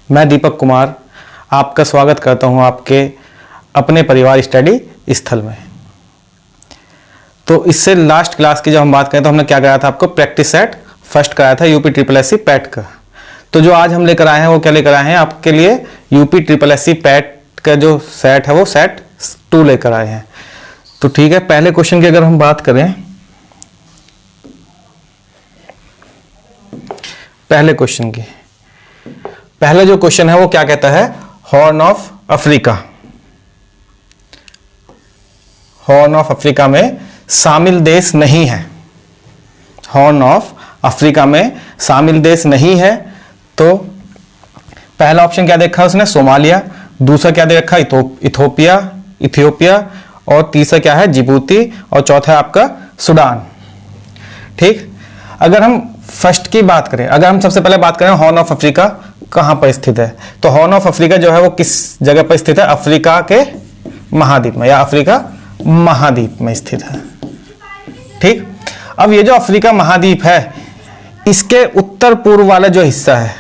मैं दीपक कुमार आपका स्वागत करता हूं आपके अपने परिवार स्टडी स्थल में। तो इससे लास्ट क्लास की जब हम बात करें तो हमने क्या कराया था, आपको प्रैक्टिस सेट फर्स्ट कराया था यूपी ट्रिपल एससी पैट का। तो जो आज हम लेकर आए हैं वो क्या लेकर आए हैं आपके लिए, यूपी ट्रिपल एससी पैट का जो सेट है वो सेट 2 लेकर आए हैं। तो ठीक है, पहले क्वेश्चन की अगर हम बात करें, पहले क्वेश्चन की, पहला जो क्वेश्चन है वो क्या कहता है, horn of Africa, horn of Africa में शामिल देश नहीं है, हॉर्न ऑफ अफ्रीका में शामिल देश नहीं है। तो पहला ऑप्शन क्या देखा उसने, सोमालिया, दूसरा क्या दे रखा, इथियोपिया, और तीसरा क्या है, जिबूती, और चौथा है आपका सुडान। ठीक, अगर हम फर्स्ट की बात करें, अगर हम सबसे पहले बात करें हॉर्न ऑफ अफ्रीका कहां पर स्थित है, तो हॉर्न ऑफ अफ्रीका जो है वो किस जगह पर स्थित है, अफ्रीका के महाद्वीप में या अफ्रीका महाद्वीप में स्थित है। ठीक, अब ये जो अफ्रीका महाद्वीप है इसके उत्तर पूर्व वाला जो हिस्सा है,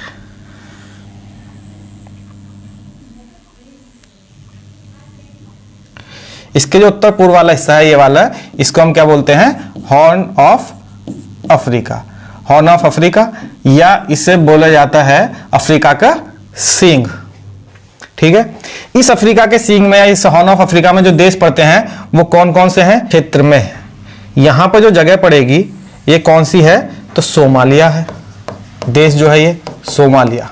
इसके जो उत्तर पूर्व वाला हिस्सा है ये वाला, इसको हम क्या बोलते हैं, horn of Africa, horn of Africa, या इसे बोला जाता है अफ्रीका का सींग। ठीक है, इस अफ्रीका के सींग में या इस हॉर्न ऑफ अफ्रीका में जो देश पड़ते हैं वो कौन कौन से हैं, क्षेत्र में यहां पर जो जगह पड़ेगी ये कौन सी है, तो सोमालिया है, देश जो है ये सोमालिया।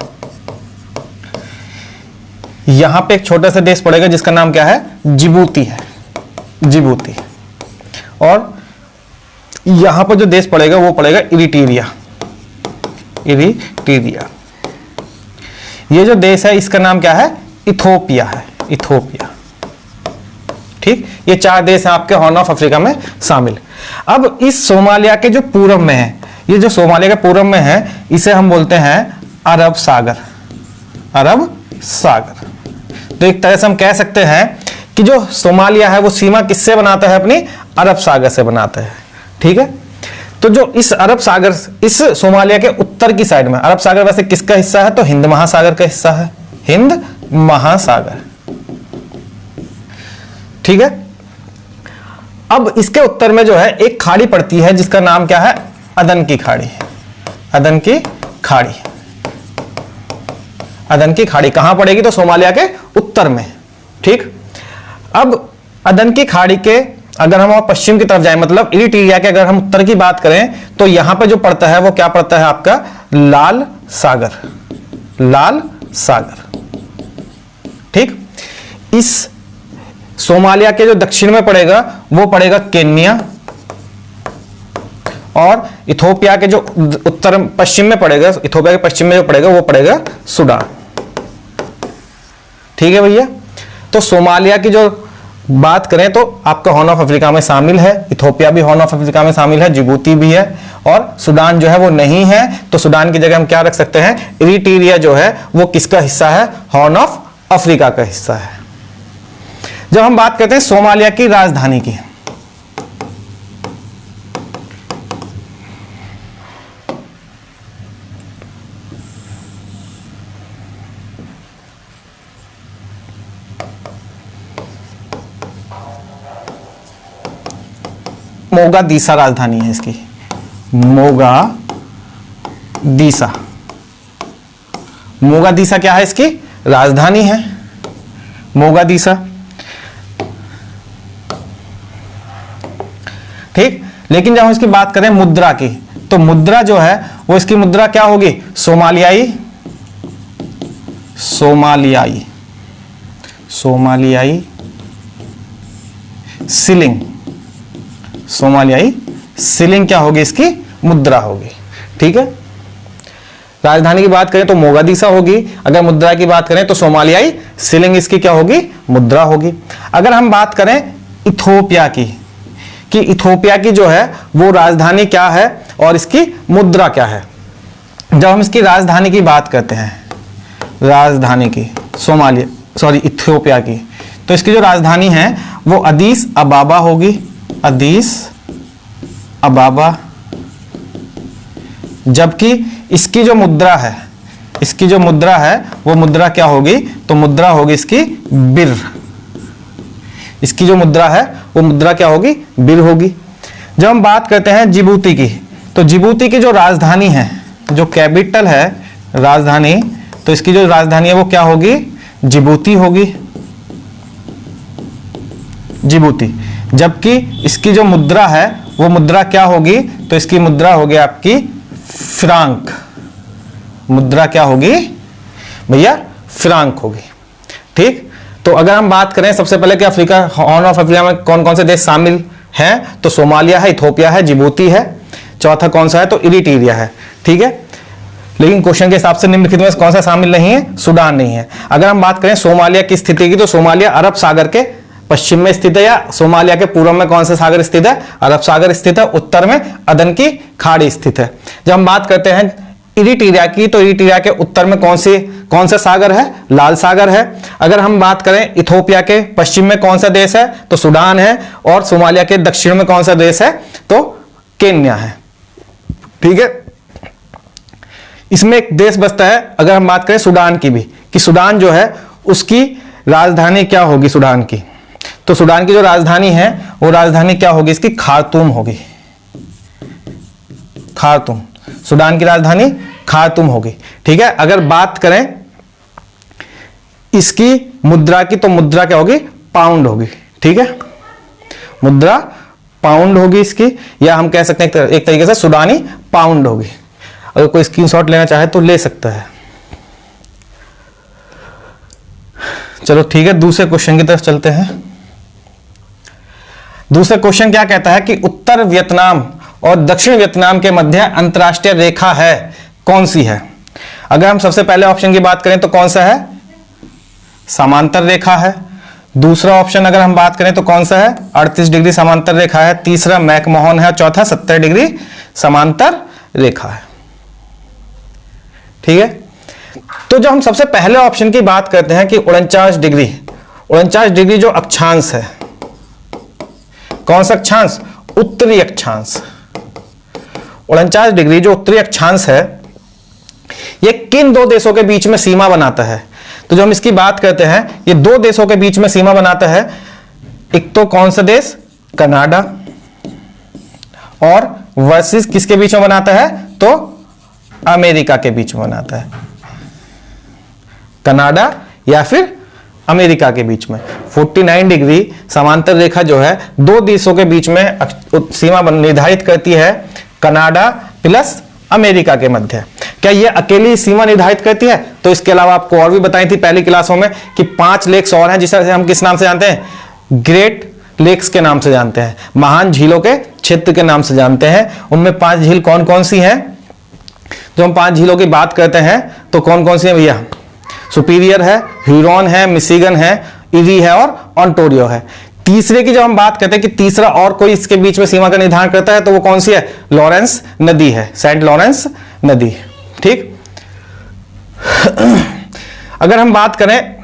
यहां पे एक छोटा सा देश पड़ेगा जिसका नाम क्या है, जिबूती है, जिबूती। और यहां पर जो देश पड़ेगा वो पड़ेगा इरिट्रिया, इरिट्रिया। ये जो देश है इसका नाम क्या है, इथोपिया है, इथोपिया। ठीक, ये 4 देश हैं आपके हॉर्न ऑफ अफ्रीका में शामिल। अब इस सोमालिया के जो पूर्व में है, ये जो सोमालिया के पूर्व में है इसे हम बोलते हैं अरब सागर, अरब सागर। तो एक तरह से हम कह सकते हैं कि जो सोमालिया है वो सीमा किससे बनाता है, अपनी अरब सागर से बनाता है। ठीक है, तो जो इस अरब सागर, इस सोमालिया के उत्तर की साइड में, अरब सागर वैसे किसका हिस्सा है, तो हिंद महासागर का हिस्सा है, हिंद महासागर। ठीक है, अब इसके उत्तर में जो है एक खाड़ी पड़ती है जिसका नाम क्या है, अदन की खाड़ी, अदन की खाड़ी। अदन की खाड़ी कहां पड़ेगी, तो सोमालिया के उत्तर में। ठीक, अब अदन की खाड़ी के अगर हम पश्चिम की तरफ जाएं, मतलब इरिट्रिया के अगर हम उत्तर की बात करें तो यहां पे जो पड़ता है वो क्या पड़ता है आपका, लाल सागर, लाल सागर। ठीक, इस सोमालिया के जो दक्षिण में पड़ेगा वो पड़ेगा केन्या, और इथोपिया के जो उत्तर पश्चिम में पड़ेगा, इथोपिया के पश्चिम में जो पड़ेगा वो पड़ेगा सुडान। ठीक है भैया, तो सोमालिया की जो बात करें तो आपका हॉर्न ऑफ अफ्रीका में शामिल है, इथोपिया भी हॉर्न ऑफ अफ्रीका में शामिल है, जिबूती भी है, और सुडान जो है वो नहीं है। तो सुडान की जगह हम क्या रख सकते हैं, इरिट्रिया जो है वो किसका हिस्सा है, हॉर्न ऑफ अफ्रीका का हिस्सा है। जब हम बात करते हैं सोमालिया की राजधानी की, मोगादीसा राजधानी है इसकी, मोगादीसा, मोगादीसा क्या है, इसकी राजधानी है मोगादीसा। ठीक, लेकिन जब हम इसकी बात करें मुद्रा की, तो मुद्रा जो है वो इसकी मुद्रा क्या होगी, सोमालियाई, सोमालियाई, सोमालियाई सिलिंग, सोमालियाई सिलिंग क्या होगी, इसकी मुद्रा होगी। ठीक है, राजधानी की बात करें तो मोगादीसा होगी, अगर मुद्रा की बात करें तो सोमालियाई सिलिंग इसकी क्या होगी, मुद्रा होगी। अगर हम बात करें इथोपिया की, कि इथोपिया की जो है वो राजधानी क्या है और इसकी मुद्रा क्या है, जब हम इसकी राजधानी की बात करते हैं, राजधानी की सोमालिया, सॉरी इथियोपिया की, तो इसकी जो राजधानी है वो अदीस अबाबा होगी, अदीस अबाबा। जबकि इसकी जो मुद्रा है, इसकी जो मुद्रा है वो मुद्रा क्या होगी, तो मुद्रा होगी इसकी बिर। इसकी जो मुद्रा है वो मुद्रा क्या होगी, बिर होगी। जब हम बात करते हैं जिबूती की, तो जिबूती की जो राजधानी है, जो कैपिटल है राजधानी, तो इसकी जो राजधानी है वो क्या होगी, जिबूती होगी, जिबूती। जबकि इसकी जो मुद्रा है वो मुद्रा क्या होगी, तो इसकी मुद्रा होगी आपकी फ्रांक। मुद्रा क्या होगी भैया, फ्रांक होगी। ठीक, तो अगर हम बात करें सबसे पहले कि अफ्रीका, हॉर्न ऑफ अफ्रीका में कौन कौन से देश शामिल हैं, तो सोमालिया है, इथोपिया है, जिबूती है, चौथा कौन सा है, तो इरिट्रिया है। ठीक है, लेकिन क्वेश्चन के हिसाब से निम्नलिखित में कौन सा शामिल नहीं है, सूडान नहीं है। अगर हम बात करें सोमालिया की स्थिति की, तो सोमालिया अरब सागर के पश्चिम में स्थित है, या सोमालिया के पूर्व में कौन सा सागर स्थित है, अरब सागर स्थित है, उत्तर में अदन की खाड़ी स्थित है। जब हम बात करते हैं इरिट्रिया की, तो इरिट्रिया के उत्तर में कौन सा सागर है, लाल सागर है। अगर हम बात करें इथोपिया के पश्चिम में कौन सा देश है, तो सूडान है, और सोमालिया के दक्षिण में कौन सा देश है, तो केन्या है। ठीक है, इसमें एक देश बचता है, अगर हम बात करें सूडान की भी, कि सूडान जो है उसकी राजधानी क्या होगी सूडान की, तो सूडान की जो राजधानी है वो राजधानी क्या होगी, इसकी खार्तूम होगी, खार्तूम। सूडान की राजधानी खार्तूम होगी। ठीक है, अगर बात करें इसकी मुद्रा की, तो मुद्रा क्या होगी, पाउंड होगी। ठीक है, मुद्रा पाउंड होगी इसकी, या हम कह सकते हैं एक तरीके से सूडानी पाउंड होगी। अगर कोई स्क्रीनशॉट लेना चाहे तो ले सकता है। चलो ठीक है, दूसरे क्वेश्चन की तरफ चलते हैं। दूसरा क्वेश्चन क्या कहता है कि उत्तर वियतनाम और दक्षिण वियतनाम के मध्य अंतरराष्ट्रीय रेखा है, कौन सी है। अगर हम सबसे पहले ऑप्शन की बात करें तो कौन सा है, समांतर रेखा है। दूसरा ऑप्शन अगर हम बात करें तो कौन सा है, 38 डिग्री समांतर रेखा है। तीसरा मैकमोहन है, चौथा 70 डिग्री समांतर रेखा है। ठीक है, तो जो हम सबसे पहले ऑप्शन की बात करते हैं कि 49 डिग्री जो अक्षांश है, कौन सा अक्षांश, उत्तरी अक्षांश। 49 डिग्री जो उत्तरी अक्षांश है, ये किन दो देशों के बीच में सीमा बनाता है। तो जो हम इसकी बात करते हैं, ये दो देशों के बीच में सीमा बनाता है। एक तो कौन सा देश, कनाडा, और वर्सेस किसके बीच में बनाता है, तो अमेरिका के बीच में बनाता है। कनाडा या फिर अमेरिका के बीच में 49 डिग्री समांतर रेखा जो है दो देशों के बीच में सीमा निर्धारित करती है, कनाडा प्लस अमेरिका के मध्य। क्या ये अकेली सीमा निर्धारित करती है, तो इसके अलावा आपको और भी बताई थी पहली क्लासों में कि 5 लेक्स और हैं, जिसे हम किस नाम से जानते हैं, ग्रेट लेक्स के नाम से जानते हैं, महान झीलों के क्षेत्र के नाम से जानते हैं। उनमें 5 झील कौन कौन सी हैं, जो हम 5 झीलों की बात करते हैं तो कौन कौन सी है भैया, सुपीरियर है, ह्यूरॉन है, मिशिगन है, इरी है और ओंटारियो है। तीसरे की जब हम बात करते हैं कि तीसरा और कोई इसके बीच में सीमा का निर्धारण करता है, तो वो कौन सी है, लॉरेंस नदी है, सेंट लॉरेंस नदी। ठीक, अगर हम बात करें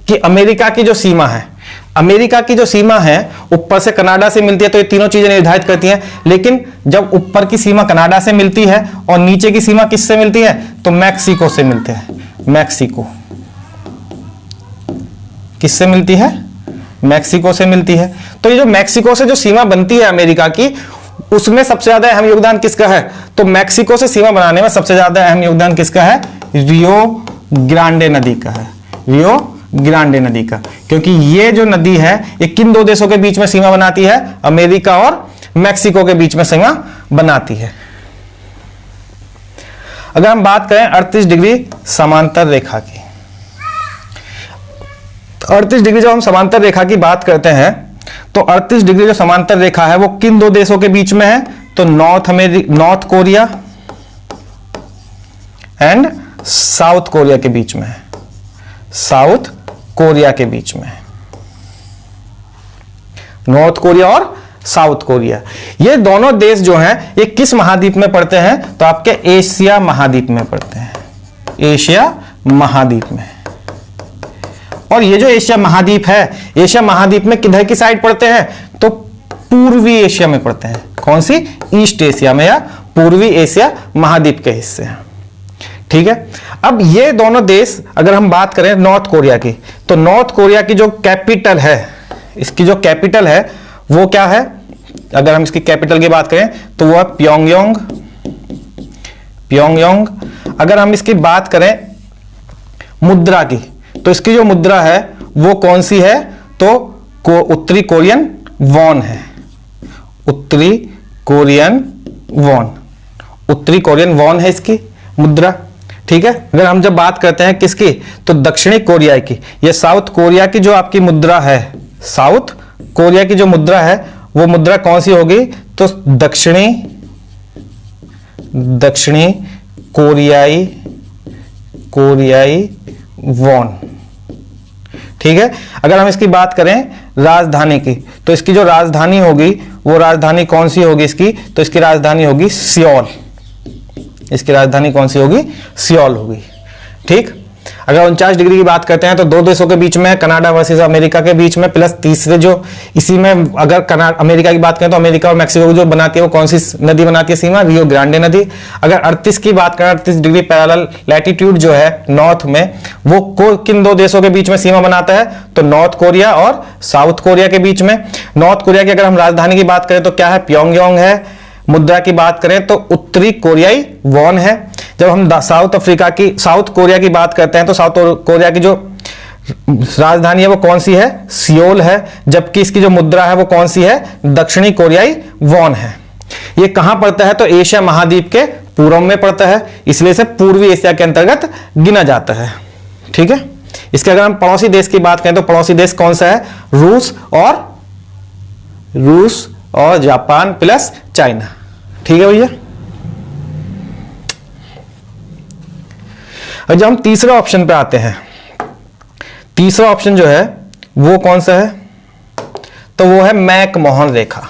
कि अमेरिका की जो सीमा है, अमेरिका की जो सीमा है ऊपर से कनाडा से मिलती है, तो ये तीनों चीजें निर्धारित करती हैं। लेकिन जब ऊपर की सीमा कनाडा से मिलती है और नीचे की सीमा किससे मिलती है, तो मैक्सिको से मिलते हैं। मैक्सिको किससे मिलती है, मैक्सिको से मिलती है। तो ये जो मैक्सिको से जो सीमा बनती है अमेरिका की, उसमें सबसे ज्यादा अहम योगदान किसका है, तो मैक्सिको से सीमा बनाने में सबसे ज्यादा अहम योगदान किसका है, रियो ग्रांडे नदी का है, रियो ग्रांडे नदी का। क्योंकि ये जो नदी है ये किन दो देशों के बीच में सीमा बनाती है, अमेरिका और मैक्सिको के बीच में सीमा बनाती है। अगर हम बात करें 38 डिग्री समांतर रेखा की, तो 38 डिग्री जब हम समांतर रेखा की बात करते हैं, तो 38 डिग्री जो समांतर रेखा है वो किन दो देशों के बीच में है, तो north Korea and south Korea के बीच में है, साउथ कोरिया के बीच में है, नॉर्थ कोरिया और साउथ कोरिया। ये दोनों देश जो हैं ये किस महाद्वीप में पड़ते हैं, तो आपके एशिया महाद्वीप में पड़ते हैं, एशिया महाद्वीप में। और ये जो एशिया महाद्वीप है, एशिया महाद्वीप में किधर की साइड पड़ते हैं, तो पूर्वी एशिया में पड़ते हैं। कौन सी, ईस्ट एशिया में या पूर्वी एशिया महाद्वीप के हिस्से हैं। ठीक है, अब ये दोनों देश अगर हम बात करें नॉर्थ कोरिया की, तो नॉर्थ कोरिया की जो कैपिटल है, इसकी जो कैपिटल है वो क्या है? अगर हम इसकी कैपिटल की बात करें तो वो है प्योंगयांग। प्योंगयांग। अगर हम इसकी बात करें मुद्रा की, तो इसकी जो मुद्रा है वो कौन सी है? तो उत्तरी कोरियन वॉन है। उत्तरी कोरियन वॉन, उत्तरी कोरियन वॉन है इसकी मुद्रा। ठीक है, अगर हम जब बात करते हैं किसकी, तो दक्षिणी कोरिया की, ये साउथ कोरिया की जो आपकी मुद्रा है, साउथ कोरिया की जो मुद्रा है वो मुद्रा कौन सी होगी? तो दक्षिणी कोरियाई वॉन। ठीक है, अगर हम इसकी बात करें राजधानी की, तो इसकी जो राजधानी होगी वो राजधानी कौन सी होगी इसकी? तो इसकी राजधानी होगी सियोल। इसकी राजधानी कौन सी होगी? सियोल होगी। ठीक, अगर 49 डिग्री की बात करते हैं तो दो देशों के बीच में, कनाडा वर्सेस अमेरिका के बीच में, प्लस तीसरे जो इसी में अगर अमेरिका की बात करें तो अमेरिका और मैक्सिको की जो बनाती है वो कौन सी नदी बनाती है सीमा? रियो ग्रांडे नदी। अगर 38 की बात करें, 38 डिग्री पैरेलल लैटिट्यूड जो है नॉर्थ में, वो किन दो देशों के बीच में सीमा बनाता है? तो नॉर्थ कोरिया और साउथ कोरिया के बीच में। नॉर्थ कोरिया की अगर हम राजधानी की बात करें तो क्या है? प्योंगयांग है। मुद्रा की बात करें तो उत्तरी कोरियाई वॉन है। जब हम साउथ कोरिया की बात करते हैं तो साउथ कोरिया की जो राजधानी है वो कौन सी है? सियोल है। जबकि इसकी जो मुद्रा है वो कौन सी है? दक्षिणी कोरियाई वॉन है। ये कहां पड़ता है? तो एशिया महाद्वीप के पूर्व में पड़ता है, इसलिए इसे पूर्वी एशिया के अंतर्गत गिना जाता है। ठीक है, इसके अगर हम पड़ोसी देश की बात करें तो पड़ोसी देश कौन सा है? रूस और जापान प्लस चाइना। ठीक है भैया। अब जब हम तीसरे ऑप्शन पे आते हैं, तीसरा ऑप्शन जो है वो कौन सा है? तो वो है मैकमोहन रेखा।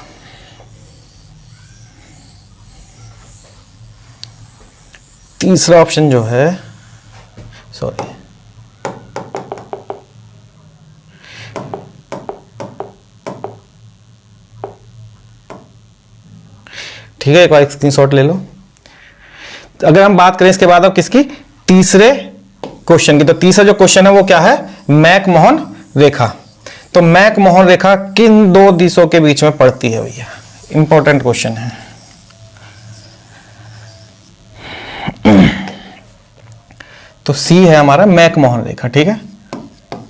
तीसरा ऑप्शन जो है, सॉरी, ठीक है, एक बार स्क्रीनशॉट ले लो। अगर हम बात करें इसके बाद अब किसकी? तीसरे क्वेश्चन की, तो तीसरा जो क्वेश्चन है वो क्या है? मैकमोहन रेखा। तो मैकमोहन रेखा किन दो देशों के बीच में पड़ती है भैया? इंपॉर्टेंट क्वेश्चन है। तो सी है हमारा मैकमोहन रेखा। ठीक है,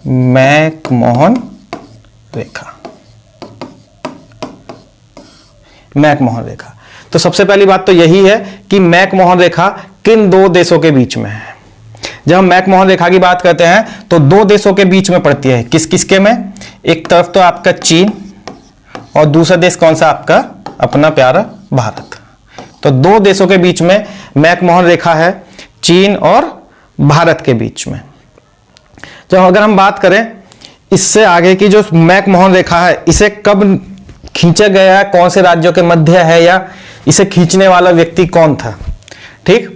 मैकमोहन रेखा, मैकमोहन रेखा। तो सबसे पहली बात तो यही है कि मैकमोहन रेखा किन दो देशों के बीच में है। जब हम मैकमोहन रेखा की बात करते हैं तो दो देशों के बीच में पड़ती है। किस किसके में? एक तरफ तो आपका चीन और दूसरा देश कौन सा? आपका अपना प्यारा भारत। तो दो देशों के बीच में मैकमोहन रेखा है, चीन और भारत के बीच में। जब अगर हम बात करें इससे आगे की जो मैकमोहन रेखा है, इसे कब खींचा गया है, कौन से राज्यों के मध्य है, या इसे खींचने वाला व्यक्ति कौन था? ठीक,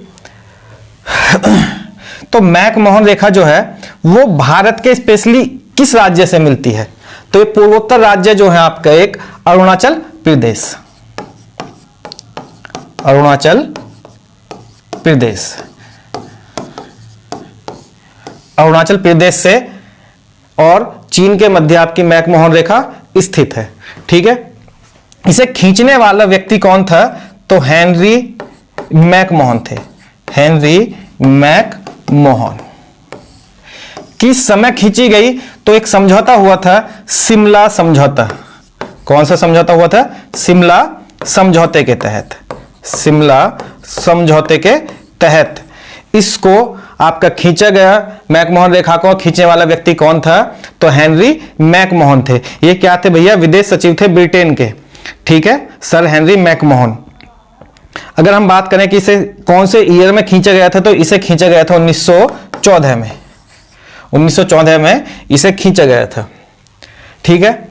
तो मैकमोहन रेखा जो है वो भारत के स्पेशली किस राज्य से मिलती है? तो ये पूर्वोत्तर राज्य जो है आपका एक अरुणाचल प्रदेश, अरुणाचल प्रदेश, अरुणाचल प्रदेश से और चीन के मध्य आपकी मैकमोहन रेखा स्थित है। ठीक है, इसे खींचने वाला व्यक्ति कौन था? तो हेनरी मैकमोहन थे। Henry McMahon. किस समय खींची गई? तो एक समझौता हुआ था, शिमला समझौता। कौन सा समझौता हुआ था? शिमला समझौते के तहत। शिमला समझौते के तहत इसको आपका खींचा गया। मैकमोहन रेखा को खींचने वाला व्यक्ति कौन था? तो हेनरी मैकमोहन थे। ये क्या थे भैया? विदेश सचिव थे ब्रिटेन के। ठीक है, सर हेनरी मैकमोहन। अगर हम बात करें कि इसे कौन से ईयर में खींचा गया था, तो इसे खींचा गया था 1914 में। 1914 में इसे खींचा गया था। ठीक है,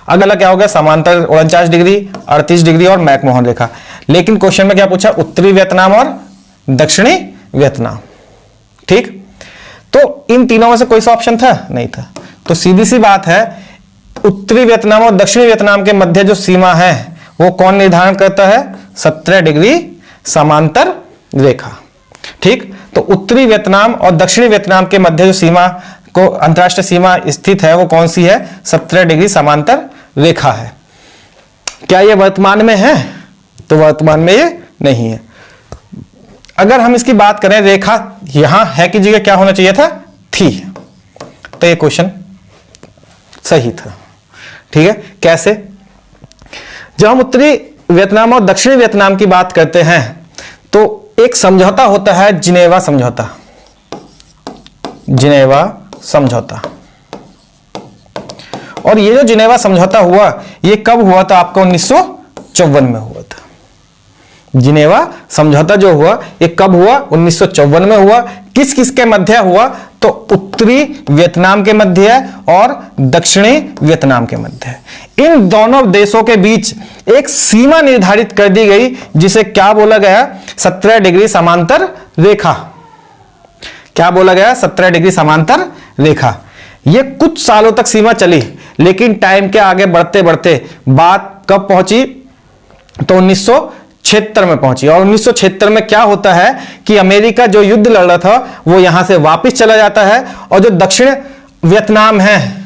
अगला क्या होगा? समांतर 49 डिग्री, 38 डिग्री और मैकमोहन रेखा। लेकिन क्वेश्चन में क्या पूछा? उत्तरी वियतनाम और दक्षिणी वियतनाम। ठीक, तो इन तीनों में से कोई सा ऑप्शन था? नहीं था। तो सीधी सी बात है, उत्तरी वियतनाम और दक्षिणी वियतनाम के मध्य जो सीमा है वो कौन निर्धारण करता है? 17 डिग्री समांतर रेखा। ठीक, तो उत्तरी वियतनाम और दक्षिणी वियतनाम के मध्य जो सीमा को अंतरराष्ट्रीय सीमा स्थित है वो कौन सी है? 17 डिग्री समांतर रेखा है। क्या ये वर्तमान में है? तो वर्तमान में ये नहीं है। अगर हम इसकी बात करें, रेखा यहां है की जगह क्या होना चाहिए था? थी, तो ये क्वेश्चन सही था। ठीक है, कैसे? जब हम उत्तरी वियतनाम और दक्षिणी वियतनाम की बात करते हैं तो एक समझौता होता है, जिनेवा समझौता। जिनेवा समझौता, और ये जो जिनेवा समझौता हुआ ये कब हुआ था? आपको 1954 में हुआ था। जिनेवा समझौता जो हुआ ये कब हुआ? 1954 में हुआ। किस किस के मध्य हुआ? तो उत्तरी वियतनाम के मध्य है और दक्षिणी वियतनाम के मध्य है। इन दोनों देशों के बीच एक सीमा निर्धारित कर दी गई जिसे क्या बोला गया? 17 डिग्री समांतर रेखा। क्या बोला गया? 17 डिग्री समांतर रेखा। यह कुछ सालों तक सीमा चली, लेकिन टाइम के आगे बढ़ते बढ़ते बात कब पहुंची? तो 1976 में पहुंची। और 1976 में क्या होता है कि अमेरिका जो युद्ध लड़ रहा था वो यहां से वापस चला जाता है, और जो दक्षिण वियतनाम है,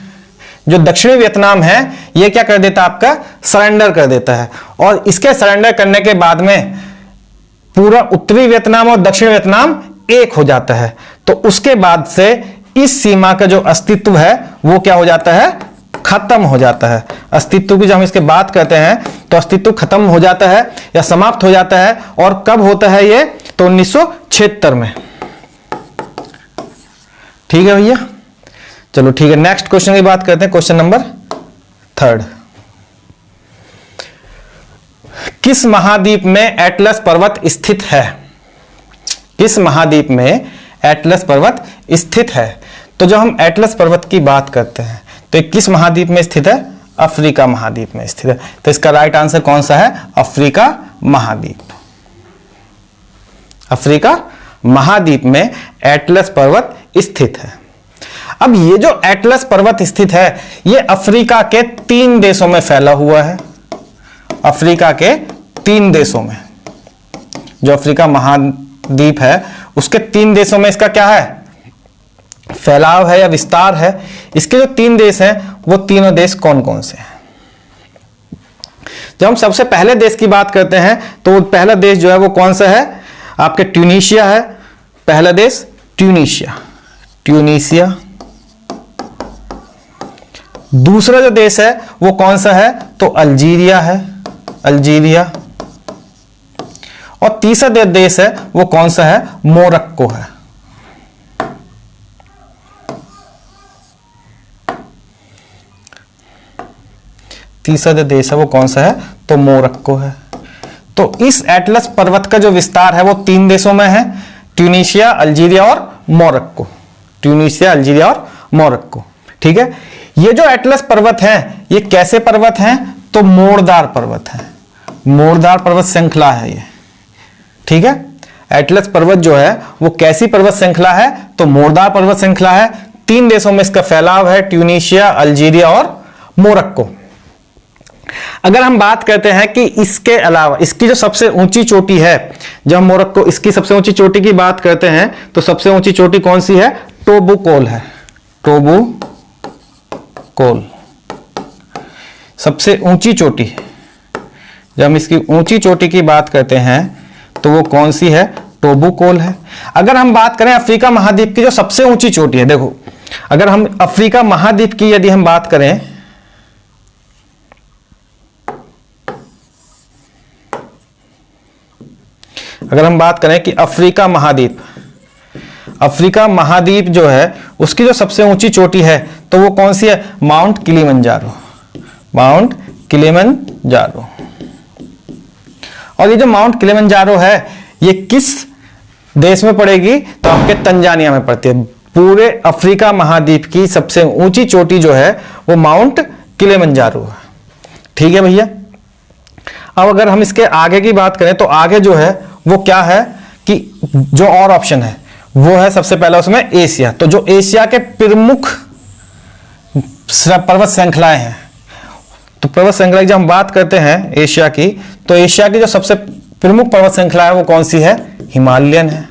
जो दक्षिणी वियतनाम है, ये क्या कर देता है? आपका सरेंडर कर देता है। और इसके सरेंडर करने के बाद में पूरा उत्तरी वियतनाम और दक्षिण वियतनाम एक हो जाता है। तो उसके बाद से इस सीमा का जो अस्तित्व है वो क्या हो जाता है? खत्म हो जाता है। अस्तित्व की जब हम इसके बात करते हैं तो अस्तित्व खत्म हो जाता है या समाप्त हो जाता है। और कब होता है ये? तो 1976 में। ठीक है भैया, चलो ठीक है, नेक्स्ट क्वेश्चन की बात करते हैं। Question number 3। किस महाद्वीप में एटलस पर्वत स्थित है? किस महाद्वीप में एटलस पर्वत स्थित है? तो जब हम एटलस पर्वत की बात करते हैं तो ये किस महाद्वीप में स्थित है? अफ्रीका महाद्वीप में स्थित है। तो इसका राइट आंसर कौन सा है? अफ्रीका महाद्वीप। अफ्रीका महाद्वीप में एटलस पर्वत स्थित है। अब ये जो एटलस पर्वत स्थित है ये अफ्रीका के 3 देशों में फैला हुआ है। अफ्रीका के 3 देशों में, जो अफ्रीका महाद्वीप है उसके 3 देशों में इसका क्या है? फैलाव है या विस्तार है। इसके जो 3 देश हैं वो तीनों देश कौन कौन से हैं? जब हम सबसे पहले देश की बात करते हैं तो पहला देश जो है वो कौन सा है? आपके ट्यूनीशिया है। पहला देश ट्यूनीशिया, ट्यूनीशिया। दूसरा जो देश है वो कौन सा है? तो अल्जीरिया है, अल्जीरिया। और तीसरा देश है वो कौन सा है? मोरक्को है। तीसरा जो देश है वो कौन सा है? तो मोरक्को है। तो इस एटलस पर्वत का जो विस्तार है वो 3 देशों में है, ट्यूनीशिया, अल्जीरिया और मोरक्को। ट्यूनीशिया, अल्जीरिया और मोरक्को। ठीक है, ये जो एटलस पर्वत है ये कैसे पर्वत हैं? तो मोड़दार पर्वत है, मोड़दार पर्वत श्रृंखला है ये। ठीक है, एटलस पर्वत जो है वो कैसी पर्वत श्रृंखला है? तो मोड़दार पर्वत श्रृंखला है। 3 देशों में इसका फैलाव है, ट्यूनीशिया, अल्जीरिया और मोरक्को। अगर हम बात करते हैं कि इसके अलावा इसकी जो सबसे ऊंची चोटी है, जब मोरक्को इसकी सबसे ऊंची चोटी की बात करते हैं तो सबसे ऊंची चोटी कौन सी है? टोबुकोल है, टोबुकोल सबसे ऊंची चोटी। जब हम इसकी ऊंची चोटी की बात करते हैं तो वो कौन सी है? टोबुकोल है। अगर हम बात करें अफ्रीका महाद्वीप की जो सबसे ऊंची चोटी है, देखो अगर हम अफ्रीका महाद्वीप की यदि हम बात करें, अगर हम बात करें कि अफ्रीका महाद्वीप जो है उसकी जो सबसे ऊंची चोटी है तो वो कौन सी है? Mount Kilimanjaro, mount Kilimanjaro. और ये जो माउंट किलिमंजारो है ये किस देश में पड़ेगी? तो आपके तंजानिया में पड़ती है। पूरे अफ्रीका महाद्वीप की सबसे ऊंची चोटी जो है वो माउंट किलिमंजारो है। ठीक है भैया, अब अगर हम इसके आगे की बात करें तो आगे जो है वो क्या है कि जो और ऑप्शन है वो है सबसे पहला उसमें एशिया। तो जो एशिया के प्रमुख पर्वत श्रृंखलाएं हैं, तो पर्वत श्रृंखला की जब हम बात करते हैं एशिया की, तो एशिया की जो सबसे प्रमुख पर्वत श्रृंखला है वो कौन सी है? हिमालयन है,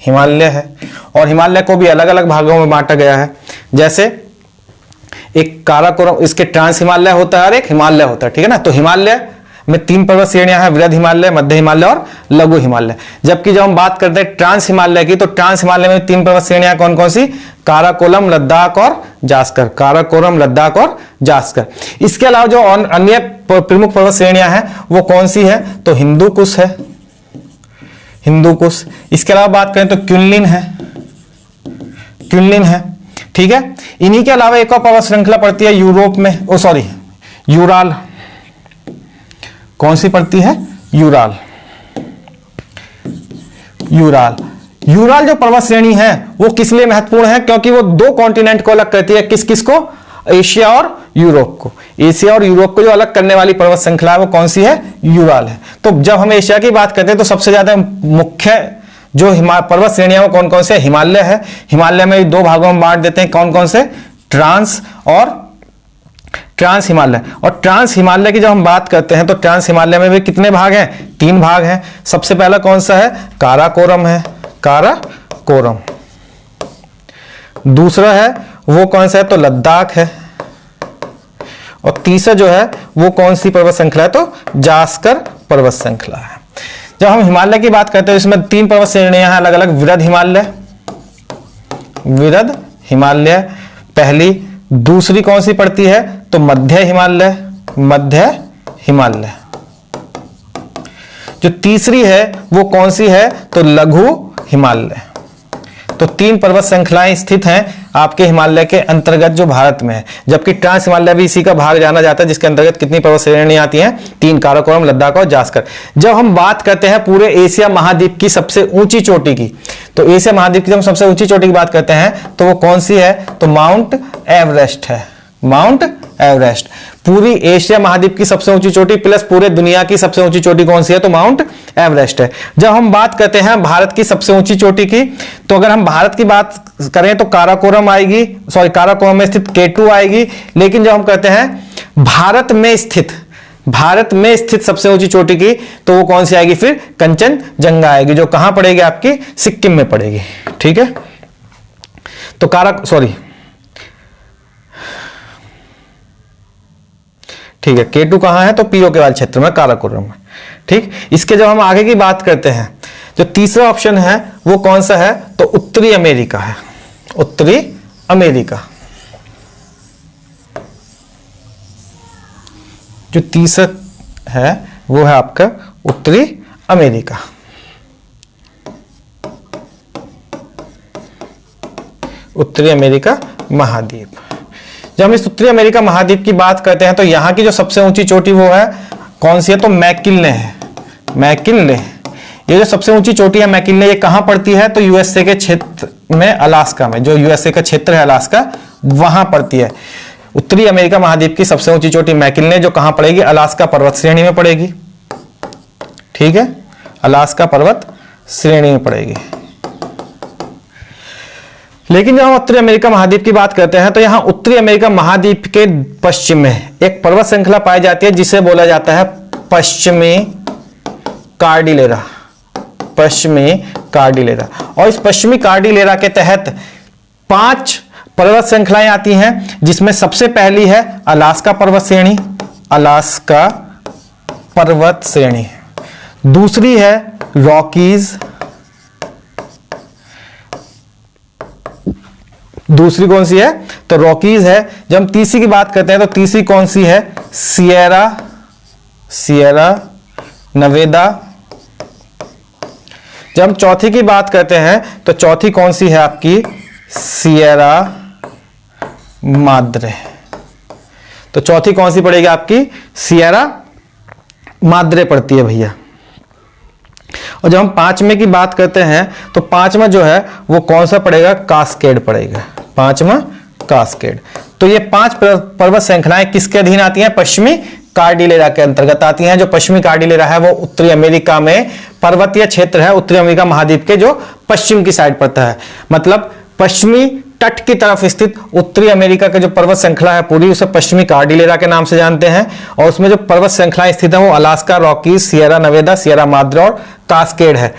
हिमालय है। और हिमालय को भी अलग अलग भागों में बांटा गया है, जैसे एक काराकोरम, इसके ट्रांस हिमालय होता है और एक हिमालय होता है, ठीक है ना। तो हिमालय में 3 पर्वत श्रेणियां हैं, वृहद हिमालय, मध्य हिमालय और लघु हिमालय। जबकि जब हम बात करते हैं ट्रांस हिमालय की, तो ट्रांस हिमालय में 3 पर्वत श्रेणियां कौन कौन सी? काराकोरम, लद्दाख और जास्कर, काराकोरम, लद्दाख और जास्कर। इसके अलावा जो अन्य प्रमुख पर्वत श्रेणियां हैं वो कौन सी है? तो हिंदू कुश है, हिंदू कुश। इसके अलावा बात करें तो क्युनलिन है, क्युनलिन है, ठीक है। इन्हीं के अलावा एक और पर्वत श्रृंखला पड़ती है यूरोप में, यूराल। कौन सी पड़ती है? यूराल। यूराल, यूराल जो पर्वत श्रेणी है वो किस लिए महत्वपूर्ण है? क्योंकि वो 2 कॉन्टिनेंट को अलग करती है। किस किस को? एशिया और यूरोप को। एशिया और यूरोप को जो अलग करने वाली पर्वत श्रृंखला है वो कौन सी है? यूराल है। तो जब हम एशिया की बात करते हैं तो सबसे ज्यादा मुख्य जो पर्वत श्रेणियां वो कौन कौन से? हिमालय है। हिमालय में 2 भागों में बांट देते हैं, कौन कौन से? ट्रांस और ट्रांस हिमालय। और ट्रांस हिमालय की जब हम बात करते हैं तो ट्रांस हिमालय में भी कितने भाग हैं? 3 भाग हैं। सबसे पहला कौन सा है? काराकोरम है, काराकोरम। दूसरा है वो कौन सा है? तो लद्दाख है। और तीसरा जो है वो कौन सी पर्वत श्रृंखला है? तो जास्कर पर्वत श्रृंखला है। जब हम हिमालय की बात करते हैं इसमें 3 पर्वत श्रेणियां हैं अलग अलग। वृहद हिमालय, वृहद हिमालय पहली। दूसरी कौन सी पड़ती है? तो मध्य हिमालय, मध्य हिमालय। जो तीसरी है वो कौन सी है? तो लघु हिमालय। तो 3 पर्वत श्रृंखलाएं स्थित हैं आपके हिमालय के अंतर्गत जो भारत में है। जबकि ट्रांस हिमालय भी इसी का भाग जाना जाता है, जिसके अंतर्गत कितनी पर्वत श्रेणियां आती हैं? 3, काराकोरम, लद्दाख और जास्कर। जब हम बात करते हैं पूरे एशिया महाद्वीप की सबसे ऊंची चोटी की, तो एशिया महाद्वीप की जब हम सबसे ऊंची चोटी की बात करते हैं तो वो कौन सी है? तो माउंट एवरेस्ट है, माउंट एवरेस्ट। पूरी एशिया महाद्वीप की सबसे ऊंची चोटी प्लस पूरे दुनिया की सबसे ऊंची चोटी कौन सी है? तो माउंट एवरेस्ट है। जब हम बात करते हैं भारत की सबसे ऊंची चोटी की, तो अगर हम भारत की बात करें तो काराकोरम आएगी, काराकोरम में स्थित K2 आएगी। लेकिन जब हम कहते हैं भारत में स्थित सबसे ऊंची चोटी की, तो वो कौन सी आएगी? फिर कंचनजंगा आएगी, जो कहां पड़ेगी? आपकी सिक्किम में पड़ेगी, ठीक है। तो ठीक है, K2 कहां है? तो पीओ के वाले क्षेत्र में, काराकोरम में, ठीक। इसके जब हम आगे की बात करते हैं, जो तीसरा ऑप्शन है वो कौन सा है? तो उत्तरी अमेरिका है, उत्तरी अमेरिका। जो तीसरा है वो है आपका उत्तरी अमेरिका। उत्तरी अमेरिका महाद्वीप। जब हम इस उत्तरी अमेरिका महाद्वीप की बात करते हैं तो यहां की जो सबसे ऊंची चोटी वो है कौन सी है? तो मैकिन्ले है, मैकिन्ले। ये जो सबसे ऊंची चोटी है मैकिन्ले, ये कहां पड़ती है? तो यूएसए के क्षेत्र में, अलास्का में। जो यूएसए का क्षेत्र है अलास्का, वहां पड़ती है। उत्तरी अमेरिका महाद्वीप की सबसे ऊंची चोटी मैकिन्ले, जो कहां पड़ेगी? अलास्का पर्वत श्रेणी में पड़ेगी, ठीक है, अलास्का पर्वत श्रेणी में पड़ेगी। लेकिन जब हम उत्तरी अमेरिका महाद्वीप की बात करते हैं तो यहां उत्तरी अमेरिका महाद्वीप के पश्चिम में एक पर्वत श्रृंखला पाई जाती है जिसे बोला जाता है पश्चिमी कार्डिलेरा, पश्चिमी कार्डिलेरा। और इस पश्चिमी कार्डिलेरा के तहत 5 पर्वत श्रृंखलाएं आती हैं, जिसमें सबसे पहली है अलास्का पर्वत श्रेणी, अलास्का पर्वत श्रेणी। दूसरी है रॉकीज, दूसरी कौन सी है? तो रॉकीज है। जब हम तीसरी की बात करते हैं तो तीसरी कौन सी है? Sierra, Sierra Nevada. जब हम चौथी की बात करते हैं तो चौथी कौन सी है आपकी? Sierra Madre. तो चौथी कौन सी पड़ेगी आपकी? सिएरा माद्रे पड़ती है भैया। और जब हम 5वें की बात करते हैं तो 5वां जो है वो कौन सा पड़ेगा? कास्केड पड़ेगा, 5वां कास्केड। तो ये 5 पर्वत श्रृंखलाएं किसके अधीन आती हैं? पश्चिमी कार्डिलेरा के अंतर्गत आती हैं। जो पश्चिमी कार्डिलेरा है वो उत्तरी अमेरिका में पर्वतीय क्षेत्र है, उत्तरी अमेरिका महाद्वीप के जो पश्चिम की साइड पड़ता है। मतलब पश्चिमी तट की तरफ स्थित उत्तरी अमेरिका के जो पर्वत श्रृंखला है पूरी, उसे पश्चिमी कार्डिलेरा के नाम से जानते हैं। और उसमें जो पर्वत श्रृंखलाएं स्थित है वो Alaska, Rockies, Sierra Nevada, Sierra Madre और कास्केड है।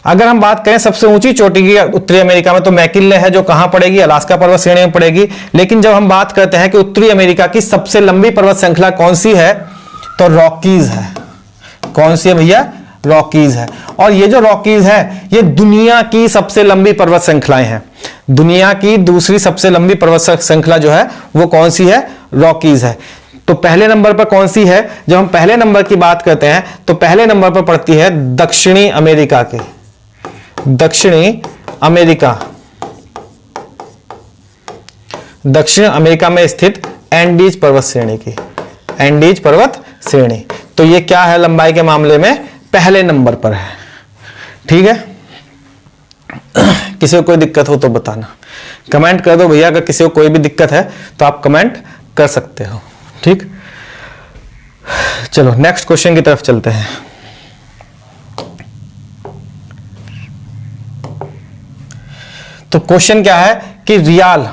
अगर हम बात करें सबसे ऊंची चोटी की उत्तरी अमेरिका में, तो मैकिन्ले है, जो कहां पड़ेगी, अलास्का पर्वत श्रेणी में पड़ेगी। लेकिन जब हम बात करते हैं कि उत्तरी अमेरिका की सबसे लंबी पर्वत श्रृंखला कौन सी है, तो रॉकीज है। कौन सी है भैया, रॉकीज है। और ये जो रॉकीज है ये दुनिया की सबसे लंबी पर्वत श्रृंखलाएं हैं। दुनिया की दूसरी सबसे लंबी पर्वत श्रृंखला जो है वो कौन सी है, रॉकीज है। तो पहले नंबर पर कौन सी है, जब हम पहले नंबर की बात करते हैं तो पहले नंबर पर पड़ती है दक्षिणी अमेरिका की, दक्षिणी अमेरिका, दक्षिण अमेरिका में स्थित एंडीज पर्वत श्रेणी की, एंडीज पर्वत श्रेणी। तो ये क्या है, लंबाई के मामले में पहले नंबर पर है। ठीक है, किसी को कोई दिक्कत हो तो बताना, कमेंट कर दो भैया। अगर किसी को कोई भी दिक्कत है तो आप कमेंट कर सकते हो। ठीक, चलो नेक्स्ट क्वेश्चन की तरफ चलते हैं। तो क्वेश्चन क्या है कि रियाल,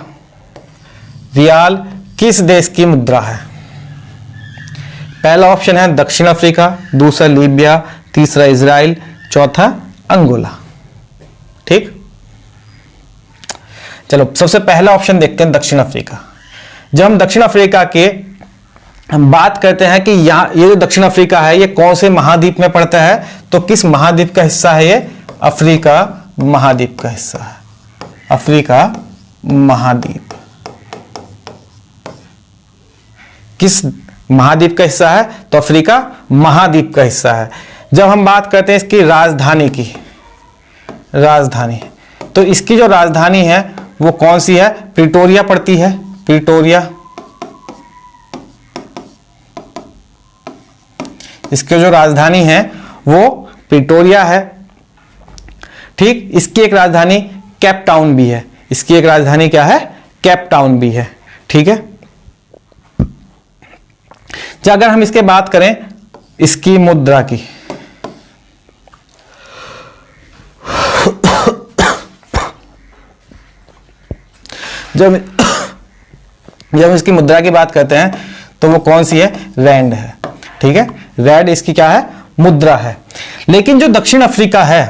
रियाल किस देश की मुद्रा है। पहला ऑप्शन है दक्षिण अफ्रीका, दूसरा लीबिया, तीसरा इजराइल, चौथा अंगोला। ठीक, चलो सबसे पहला ऑप्शन देखते हैं दक्षिण अफ्रीका। जब हम दक्षिण अफ्रीका के हम बात करते हैं कि ये जो दक्षिण अफ्रीका है ये कौन से महाद्वीप में पड़ता है, तो किस महाद्वीप का हिस्सा है ये, अफ्रीका महाद्वीप का हिस्सा है, अफ्रीका महाद्वीप। किस महाद्वीप का हिस्सा है, तो अफ्रीका महाद्वीप का हिस्सा है। जब हम बात करते हैं इसकी राजधानी की, राजधानी, तो इसकी जो राजधानी है वो कौन सी है, प्रिटोरिया पड़ती है, प्रिटोरिया। इसकी जो राजधानी है वो प्रिटोरिया है। ठीक, इसकी एक राजधानी केप टाउन भी है, इसकी एक राजधानी क्या है, केप टाउन भी है। ठीक है, अगर हम इसके बात करें इसकी मुद्रा की, जब इसकी मुद्रा की बात करते हैं तो वो कौन सी है, रैंड है। ठीक है, रैंड इसकी क्या है, मुद्रा है। लेकिन जो दक्षिण अफ्रीका है,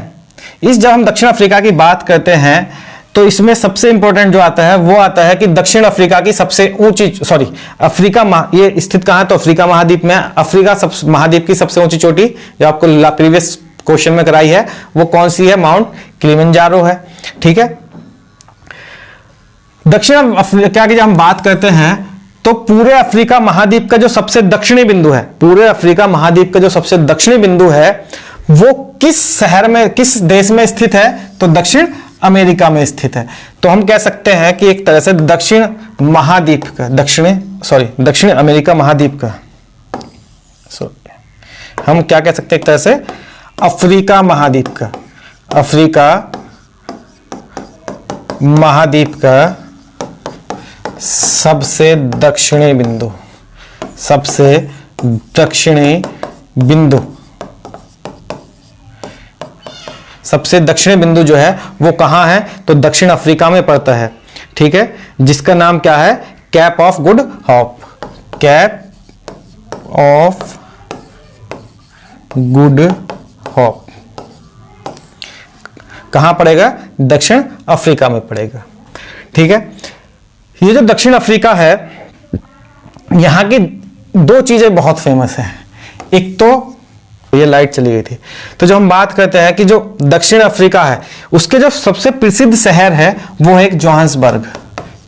जब हम दक्षिण अफ्रीका की बात करते हैं तो इसमें सबसे इंपॉर्टेंट जो आता है वो आता है कि दक्षिण अफ्रीका की सबसे ऊंची, सॉरी अफ्रीका ये स्थित कहां है, तो अफ्रीका महाद्वीप में। अफ्रीका महाद्वीप की सबसे ऊंची चोटी जो आपको प्रीवियस क्वेश्चन में कराई है वो कौन सी है, माउंट किलिमंजारो है। ठीक है, दक्षिण अफ्रीका की जब हम बात करते हैं तो पूरे अफ्रीका महाद्वीप का जो सबसे दक्षिणी बिंदु है, पूरे अफ्रीका महाद्वीप का जो सबसे दक्षिणी बिंदु है वो किस शहर में, किस देश में स्थित है, तो दक्षिण अमेरिका में स्थित है। तो हम कह सकते हैं कि एक तरह से दक्षिण महाद्वीप का, दक्षिण अमेरिका महाद्वीप का, हम क्या कह सकते हैं, एक तरह से अफ्रीका महाद्वीप का, अफ्रीका महाद्वीप का सबसे दक्षिणी बिंदु, सबसे दक्षिणी बिंदु, सबसे दक्षिणी बिंदु जो है वो कहां है, तो दक्षिण अफ्रीका में पड़ता है। ठीक है, जिसका नाम क्या है, cap of good hope, cap of good hope. कहां पड़ेगा, दक्षिण अफ्रीका में पड़ेगा। ठीक है, ये जो दक्षिण अफ्रीका है यहां की दो चीजें बहुत फेमस है। एक तो ये लाइट चली गई थी, तो जब हम बात करते हैं कि जो दक्षिण अफ्रीका है उसके जो सबसे प्रसिद्ध शहर है वो है एक जोहान्सबर्ग।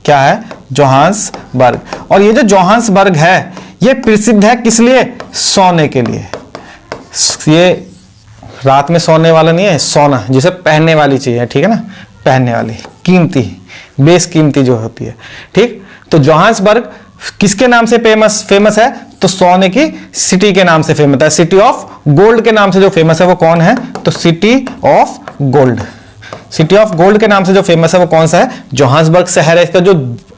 क्या है, जोहान्सबर्ग। और ये जो जोहान्सबर्ग है ये प्रसिद्ध है किस लिए, सोने के लिए। ये रात में सोने वाला नहीं है, सोना जिसे पहनने वाली चीज है। ठीक है ना, पहनने वाली, कीमती, बेस कीमती जो होती है। ठीक, तो जोहान्सबर्ग किसके नाम से फेमस है, तो सोने की सिटी के नाम से फेमस है। सिटी ऑफ गोल्ड के नाम से जो फेमस है वो कौन है, तो city of gold. City of gold के नाम से जो फेमस है वो कौन सा है, जोहान्सबर्ग शहर है। इसका जो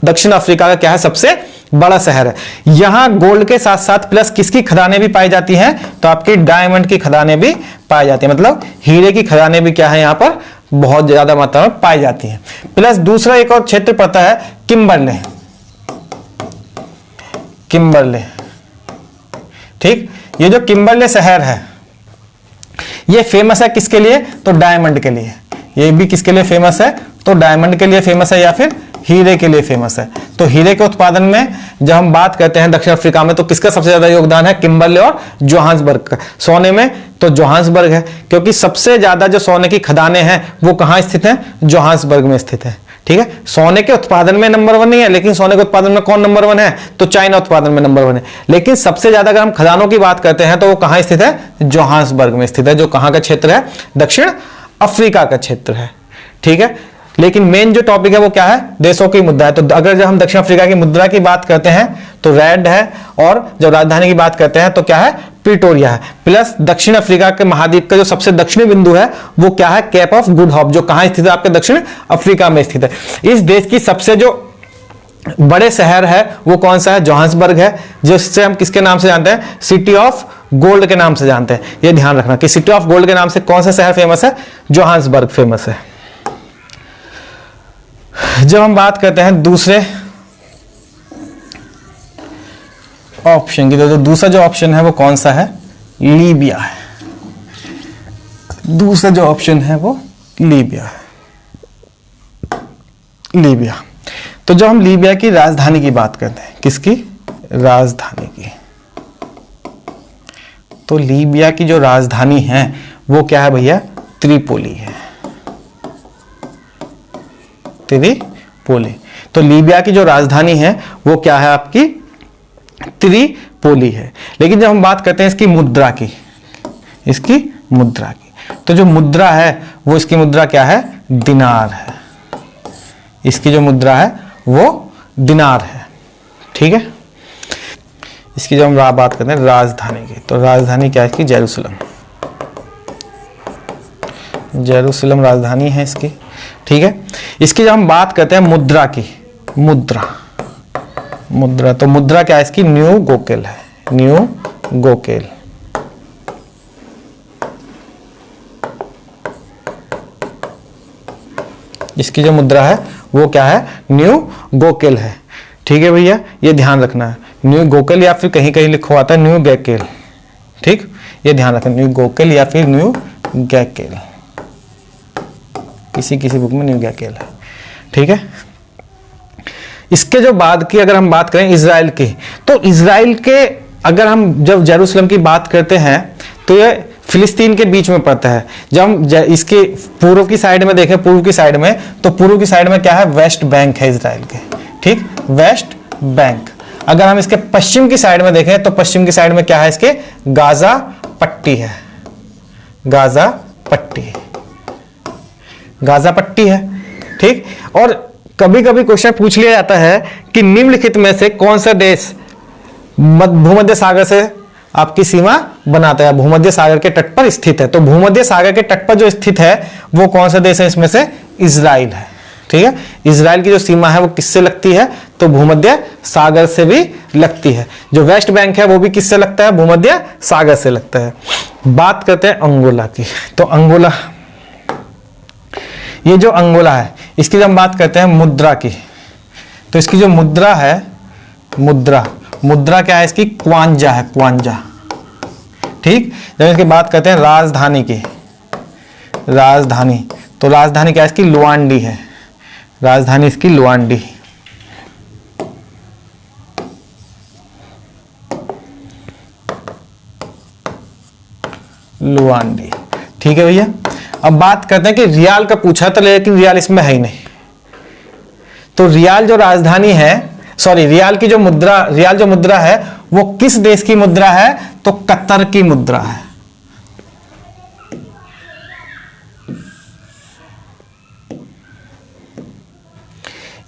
दक्षिण अफ्रीका का क्या है, सबसे बड़ा शहर है। यहां गोल्ड के साथ साथ प्लस किसकी खदानें भी पाई जाती हैं, तो आपकी डायमंड की खदानें भी पाई जाती है, मतलब हीरे की खदानें भी क्या है यहां पर बहुत ज्यादा मात्रा में पाई जाती हैं। प्लस दूसरा एक और क्षेत्र पड़ता है किम्बरले, किम्बरले, ठीक। ये जो किम्बरले शहर है ये फेमस है किसके लिए, तो डायमंड के लिए। ये भी किसके लिए फेमस है, तो डायमंड के लिए फेमस है या फिर हीरे के लिए फेमस है। तो हीरे के उत्पादन में जब हम बात करते हैं दक्षिण अफ्रीका में, तो किसका सबसे ज्यादा योगदान है, किम्बरले और जोहान्सबर्ग का। सोने में तो जोहान्सबर्ग है, क्योंकि सबसे ज्यादा जो सोने की खदानें हैं वो कहां स्थित हैं, जोहान्सबर्ग में स्थित है, ठीक है। सोने के उत्पादन में नंबर 1 नहीं है, लेकिन सोने के उत्पादन में कौन नंबर 1 है, तो चाइना उत्पादन में नंबर 1 है। लेकिन सबसे ज्यादा अगर हम खदानों की बात करते हैं तो वो कहां स्थित है, जोहान्सबर्ग में स्थित है, जो कहां का क्षेत्र है, दक्षिण अफ्रीका का क्षेत्र है, ठीक है। लेकिन मेन जो टॉपिक है वो क्या है, देशों की मुद्रा है। तो अगर जब हम दक्षिण अफ्रीका की मुद्रा की बात करते हैं तो रेड है, और जब राजधानी की बात करते हैं तो क्या है, प्रिटोरिया है। प्लस दक्षिण अफ्रीका के महाद्वीप का जो सबसे दक्षिणी बिंदु है वो क्या है, केप ऑफ गुड होप, जो कहां स्थित है, आपके दक्षिण अफ्रीका में स्थित है। इस देश की सबसे जो बड़े शहर है वो कौन सा है, जोहान्सबर्ग है, जिससे हम किसके नाम से जानते हैं, सिटी ऑफ गोल्ड के नाम से जानते हैं। ये ध्यान रखना कि सिटी ऑफ गोल्ड के नाम से कौन सा शहर फेमस है, जोहान्सबर्ग फेमस है। जब हम बात करते हैं दूसरे ऑप्शन की, तो दूसरा जो ऑप्शन है वो कौन सा है, लीबिया है। दूसरा जो ऑप्शन है वो लीबिया है, लीबिया। तो जब हम लीबिया की राजधानी की बात करते हैं, किसकी, राजधानी की, तो लीबिया की जो राजधानी है वो क्या है भैया, त्रिपोली है, त्रिपोली। तो लीबिया की जो राजधानी है वो क्या है, आपकी त्रिपोली है। लेकिन जब हम बात करते हैं इसकी मुद्रा की, इसकी मुद्रा की, तो जो मुद्रा है वो, इसकी मुद्रा क्या है, दिनार है। इसकी जो मुद्रा है वो दिनार है, ठीक है। इसकी जब हम बात करते हैं राजधानी की, तो राजधानी क्या है इसकी, जेरूसलम, जेरूसलम राजधानी है इसकी, ठीक है। इसकी जब हम बात करते हैं मुद्रा की, मुद्रा, मुद्रा, तो मुद्रा क्या है इसकी, न्यू गोकेल है, न्यू गोकेल। इसकी जो मुद्रा है वो क्या है, न्यू गोकेल है, ठीक है भैया, ये ध्यान रखना है। न्यू गोकेल या फिर कहीं कहीं लिखो आता है न्यू गैकेल, ठीक, ये ध्यान रखना, न्यू गोकेल या फिर न्यू गैकेल, किसी किसी बुक में न्यू गैकेल है, ठीक है। इसके जो बाद की अगर हम बात करें इजराइल की, तो इजराइल के अगर हम जब जेरूसलम की बात करते हैं तो ये फिलिस्तीन के बीच में पड़ता है। जब हम इसके पूर्व की साइड में देखें, पूर्व की साइड में, तो पूर्व की साइड में क्या है, वेस्ट बैंक है इजराइल के, ठीक, वेस्ट बैंक। अगर हम इसके पश्चिम की साइड में देखें तो पश्चिम की साइड में क्या है, इसके गाजा पट्टी है, गाजा पट्टी, गाजा पट्टी है, ठीक। और कभी कभी क्वेश्चन पूछ लिया जाता है कि निम्नलिखित में से कौन सा देश भूमध्य सागर से आपकी सीमा बनाता है, भूमध्य सागर के तट पर स्थित है। तो भूमध्य सागर के तट पर जो स्थित है वो कौन सा देश है, इसमें से इजराइल है, ठीक है। इजराइल की जो सीमा है वो किससे लगती है, तो भूमध्य सागर से भी लगती है। जो वेस्ट बैंक है वो भी किससे लगता है, भूमध्य सागर से लगता है। बात करते हैं अंगोला की, तो अंगोला, ये जो अंगोला है इसकी जब हम बात करते हैं मुद्रा की, तो इसकी जो मुद्रा है, मुद्रा, मुद्रा क्या है इसकी, क्वांजा है, क्वांजा, ठीक। जब इसकी बात करते हैं राजधानी की, राजधानी, तो राजधानी क्या है इसकी, लुआंडी है, राजधानी इसकी लुआंडी, लुआंडी, ठीक है भैया। अब बात करते हैं कि रियाल का पूछा था, लेकिन रियाल इसमें है ही नहीं। तो रियाल जो राजधानी है, सॉरी, रियाल की जो मुद्रा, रियाल जो मुद्रा है वो किस देश की मुद्रा है, तो कतर की मुद्रा है,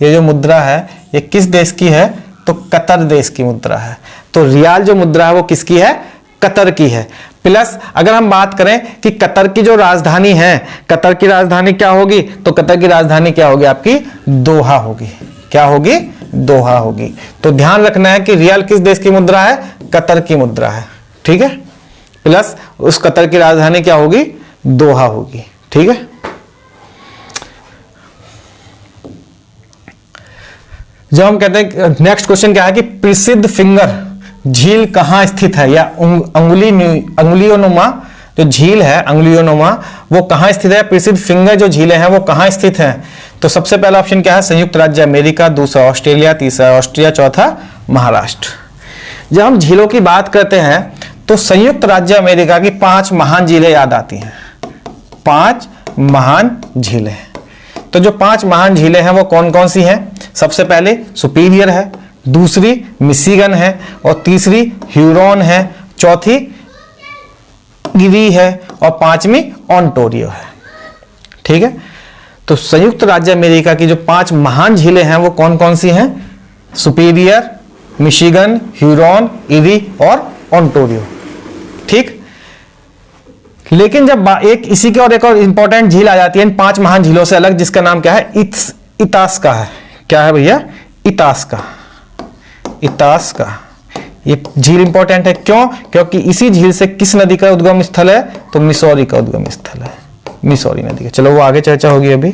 ये जो मुद्रा है ये किस देश की है, तो कतर देश की मुद्रा है। तो रियाल जो मुद्रा है वो किसकी है, कतर की है। प्लस अगर हम बात करें कि कतर की जो राजधानी है, कतर की राजधानी क्या होगी, तो कतर की राजधानी क्या होगी आपकी, दोहा होगी, क्या होगी, दोहा होगी। तो ध्यान रखना है कि रियाल किस देश की मुद्रा है, कतर की मुद्रा है, ठीक है। प्लस उस कतर की राजधानी क्या होगी, दोहा होगी, ठीक है। जब हम कहते हैं, नेक्स्ट क्वेश्चन क्या है कि प्रसिद्ध फिंगर झील कहाँ स्थित है, या अंगुलियोनुमा जो झील है, अंगुलियोनुमा, वो कहाँ स्थित है, प्रसिद्ध फिंगर जो झीलें हैं वो कहाँ स्थित हैं। तो सबसे पहला ऑप्शन क्या है, संयुक्त राज्य अमेरिका, दूसरा ऑस्ट्रेलिया, तीसरा ऑस्ट्रिया, चौथा महाराष्ट्र। जब हम झीलों की बात करते हैं तो संयुक्त राज्य अमेरिका की 5 महान झीलें याद आती हैं, 5 महान झीलें। तो जो 5 महान झीलें हैं वो कौन कौन सी हैं, सबसे पहले सुपीरियर है, दूसरी मिशिगन है, और तीसरी ह्यूरॉन है, चौथी ईरी है, और पांचवी ओंटारियो है। ठीक है, तो संयुक्त राज्य अमेरिका की जो 5 महान झीलें हैं वो कौन कौन सी हैं, सुपीरियर, मिशिगन, ह्यूरॉन, ईरी और ओंटारियो। ठीक, लेकिन जब एक इसी के और एक और इंपॉर्टेंट झील आ जाती है इन 5 महान झीलों से अलग, जिसका नाम क्या है, इतास्का है। क्या है भैया, इतास्का। इतास्का ये झील इंपॉर्टेंट है, क्यों, क्योंकि इसी झील से किस नदी का उद्गम स्थल है, तो मिसौरी का उद्गम स्थल है, मिसौरी नदी का। चलो वो आगे चर्चा होगी, अभी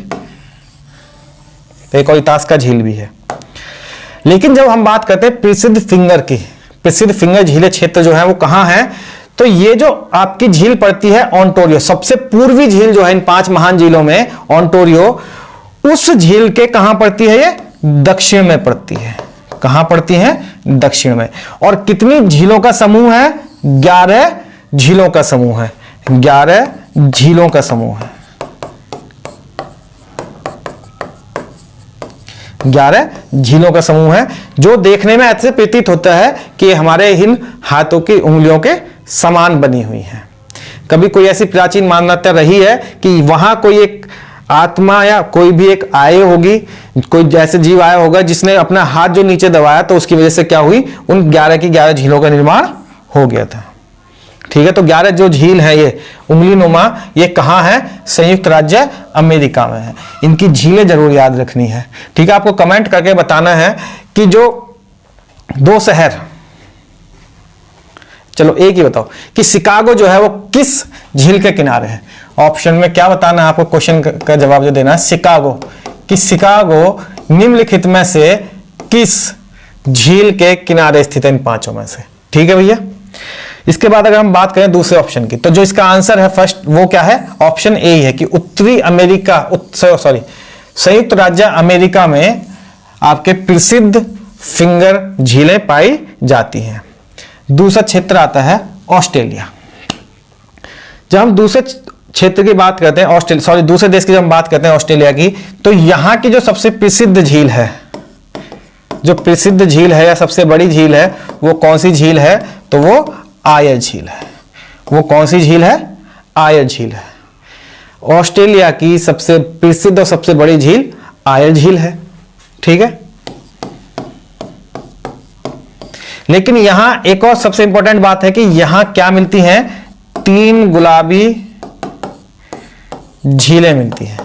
एक और इतास्का झील भी है। लेकिन जब हम बात करते हैं प्रसिद्ध फिंगर की, प्रसिद्ध फिंगर झीलें क्षेत्र जो है वो कहां है, तो ये जो आपकी झील पड़ती है ओंटारियो, सबसे पूर्वी झील जो है इन 5 महान झीलों में, ओंटारियो, उस झील के कहां पड़ती है, ये दक्षिण में पड़ती है। कहां पड़ती है, दक्षिण में। और कितनी झीलों का समूह है, 11 झीलों का समूह है, 11 झीलों का समूह है, 11 झीलों का समूह है, जो देखने में ऐसे प्रतीत होता है कि हमारे इन हाथों की उंगलियों के समान बनी हुई है। कभी कोई ऐसी प्राचीन मान्यता रही है कि वहां कोई एक आत्मा या कोई भी एक आए होगी, कोई जैसे जीव आया होगा जिसने अपना हाथ जो नीचे दबाया, तो उसकी वजह से क्या हुई, उन 11 की 11 झीलों का निर्माण हो गया था। ठीक है, तो 11 जो झील है ये उंगलीनुमा, ये कहां है, संयुक्त राज्य अमेरिका में है। इनकी झीलें जरूर याद रखनी है। ठीक है, आपको कमेंट करके बताना है कि जो 2 शहर, चलो एक ही बताओ कि शिकागो जो है वो किस झील के किनारे है। ऑप्शन में क्या बताना है आपको, क्वेश्चन का जवाब जो देना है, शिकागो, कि शिकागो निम्नलिखित में से किस झील के किनारे स्थित है इन 5 में से। ठीक है भैया, इसके बाद अगर हम बात करें दूसरे ऑप्शन की, तो जो इसका आंसर है फर्स्ट, वो क्या है, ऑप्शन ए है कि उत्तरी अमेरिका, संयुक्त राज्य अमेरिका में आपके प्रसिद्ध फिंगर झीलें पाई जाती हैं। दूसरा क्षेत्र आता है ऑस्ट्रेलिया। जब हम दूसरे क्षेत्र की बात करते हैं, दूसरे देश की जब हम बात करते हैं ऑस्ट्रेलिया की, तो यहां की जो सबसे प्रसिद्ध झील है, जो प्रसिद्ध झील है या सबसे बड़ी झील है, वो कौन सी झील है, तो वो आयर झील है। वो कौन सी झील है, आयर झील है। ऑस्ट्रेलिया की सबसे प्रसिद्ध और सबसे बड़ी झील आयर झील है। ठीक है, लेकिन यहां एक और सबसे इंपॉर्टेंट बात है कि यहां क्या मिलती हैं, 3 गुलाबी झीलें मिलती हैं।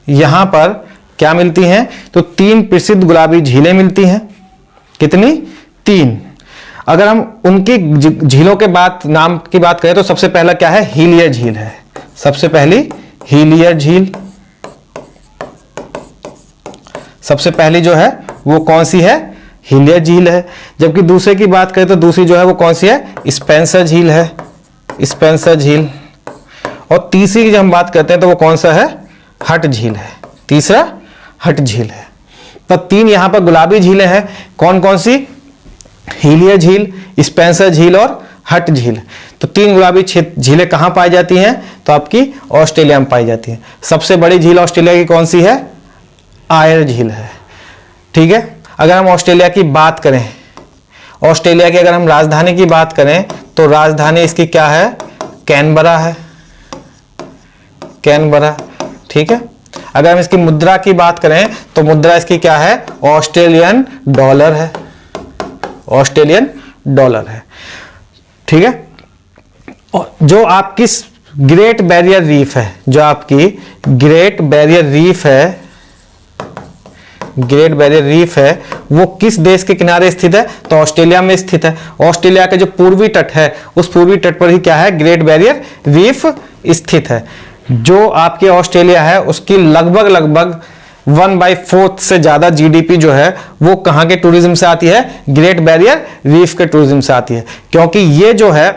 यहां पर क्या मिलती हैं, तो 3 प्रसिद्ध गुलाबी झीलें मिलती हैं। कितनी, 3। अगर हम उनकी झीलों के नाम की बात करें तो सबसे पहला क्या है, हीलियर झील है। सबसे पहली हीलियर झील, सबसे पहली जो है वो कौन सी है, हीलियर झील है। जबकि दूसरे की बात करें तो दूसरी जो है वो कौन सी है, स्पेंसर झील है, स्पेंसर झील। और तीसरी की जब हम बात करते हैं तो वो कौन सा है, हट झील है। तीसरा हट झील है। तो 3 यहां पर गुलाबी झीलें हैं, कौन कौन सी, हीलियर झील, स्पेंसर झील और हट झील। तो 3 गुलाबी झीलें कहां पाई जाती हैं, तो आपकी ऑस्ट्रेलिया में पाई जाती हैं। सबसे बड़ी झील ऑस्ट्रेलिया की कौन सी है, आयर झील है। ठीक है, अगर हम ऑस्ट्रेलिया की बात करें, ऑस्ट्रेलिया की अगर हम राजधानी की बात करें तो राजधानी इसकी क्या है, कैनबरा है, कैनबरा। ठीक है, अगर हम इसकी मुद्रा की बात करें तो मुद्रा इसकी क्या है, ऑस्ट्रेलियन डॉलर है, ऑस्ट्रेलियन डॉलर है। ठीक है, और जो आपकी ग्रेट बैरियर रीफ है, जो आपकी ग्रेट बैरियर रीफ है, ग्रेट बैरियर रीफ है, वो किस देश के किनारे स्थित है, तो ऑस्ट्रेलिया में स्थित है। ऑस्ट्रेलिया के जो पूर्वी तट है, उस पूर्वी तट पर ही क्या है, ग्रेट बैरियर रीफ स्थित है। जो आपके ऑस्ट्रेलिया है उसकी लगभग 1/4 से ज्यादा जीडीपी जो है वो कहां के टूरिज्म से आती है? ग्रेट बैरियर रीफ के टूरिज्म से आती है। क्योंकि ये जो है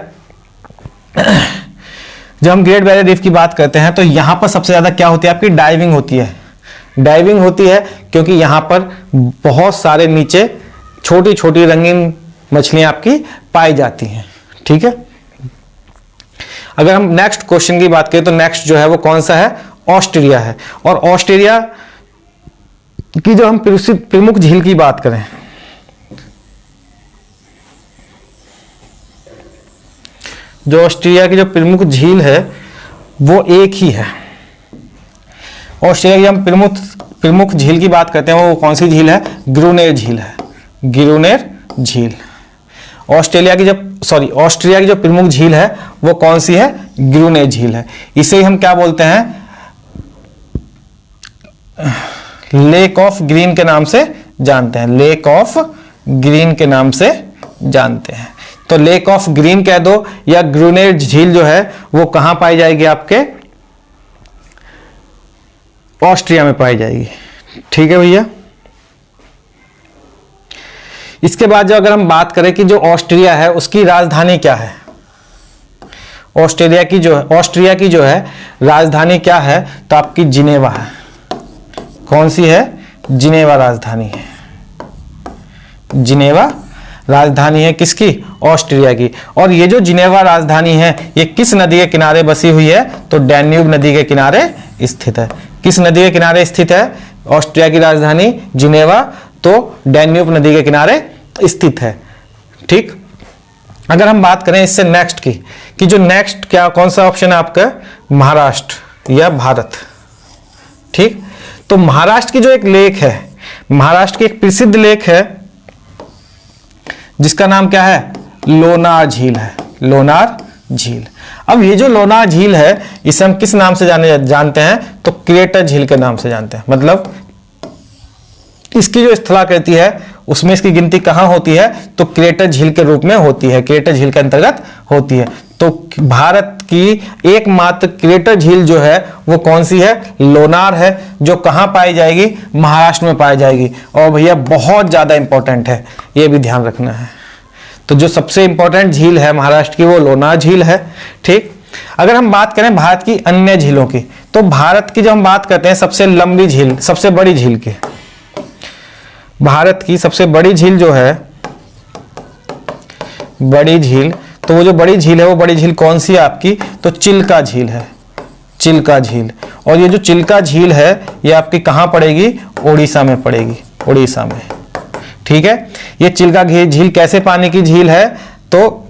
जब हम ग्रेट बैरियर रीफ की बात करते हैं तो यहां पर सबसे ज्यादा क्या होती है? आपकी डाइविंग होती है। डाइविंग होती है क्योंकि यहां पर बहुत सारे नीचे छोटी छोटी रंगीन मछलियां आपकी पाई जाती हैं। ठीक है, अगर हम नेक्स्ट क्वेश्चन की बात करें तो नेक्स्ट जो है वो कौन सा है? ऑस्ट्रेलिया है। और ऑस्ट्रेलिया की जो हम प्रमुख झील की बात करें, जो ऑस्ट्रेलिया की जो प्रमुख झील है वो एक ही है। ऑस्ट्रेलिया की हम प्रमुख झील की बात करते हैं वो कौन सी झील है? ग्रुनेर झील है। ग्रुनेर झील। ऑस्ट्रेलिया की जो प्रमुख झील है वो कौन सी है? ग्रुनेर झील है। इसे ही हम क्या बोलते हैं? लेक ऑफ ग्रीन के नाम से जानते हैं। लेक ऑफ ग्रीन के नाम से जानते हैं। तो लेक ऑफ ग्रीन कह दो या ग्रुनेर झील जो है वो कहां पाई जाएगी? आपके ऑस्ट्रिया में पाई जाएगी। ठीक है भैया। इसके बाद जो अगर हम बात करें कि जो ऑस्ट्रिया है उसकी राजधानी क्या है? ऑस्ट्रिया की जो है राजधानी क्या है? तो आपकी जिनेवा है। कौन सी है? जिनेवा राजधानी है। जिनेवा राजधानी है किसकी? ऑस्ट्रिया की। और ये जो जिनेवा राजधानी है ये किस नदी के किनारे बसी हुई है? तो डैन्यूब नदी के किनारे स्थित है। किस नदी के किनारे स्थित है ऑस्ट्रिया की राजधानी? जिनेवा। तो डैन्यूब नदी के किनारे स्थित है। ठीक, अगर हम बात करें इससे नेक्स्ट की कि जो नेक्स्ट क्या कौन सा ऑप्शन है आपका? महाराष्ट्र या भारत। ठीक, तो महाराष्ट्र की जो एक लेक है, महाराष्ट्र की एक प्रसिद्ध लेक है जिसका नाम क्या है? लोनार झील है। लोनार झील। अब ये जो लोनार झील है इसे हम किस नाम से जानते हैं? तो क्रेटर झील के नाम से जानते हैं। मतलब इसकी जो स्थलाकृति है उसमें इसकी गिनती कहां होती है? तो क्रेटर झील के रूप में होती है। क्रेटर झील के अंतर्गत होती है। तो भारत की एकमात्र क्रेटर झील जो है वो कौन सी है? लोनार है, जो कहां पाई जाएगी? महाराष्ट्र में पाई जाएगी। और भैया बहुत ज्यादा इंपॉर्टेंट है, ये भी ध्यान रखना है। तो जो सबसे इंपॉर्टेंट झील है महाराष्ट्र की वो लोनार झील है। ठीक, अगर हम बात करें भारत की अन्य झीलों की तो भारत की जब हम बात करते हैं सबसे लंबी झील, सबसे बड़ी झील की, भारत की सबसे बड़ी झील जो है, बड़ी झील, तो वो जो बड़ी झील है वो बड़ी झील कौन सी है आपकी? तो चिल्का झील है। चिल्का झील। और ये जो चिल्का झील है ये आपकी कहां पड़ेगी? उड़ीसा में पड़ेगी। उड़ीसा में। ठीक है, ये चिल्का झील कैसे पानी की झील है? तो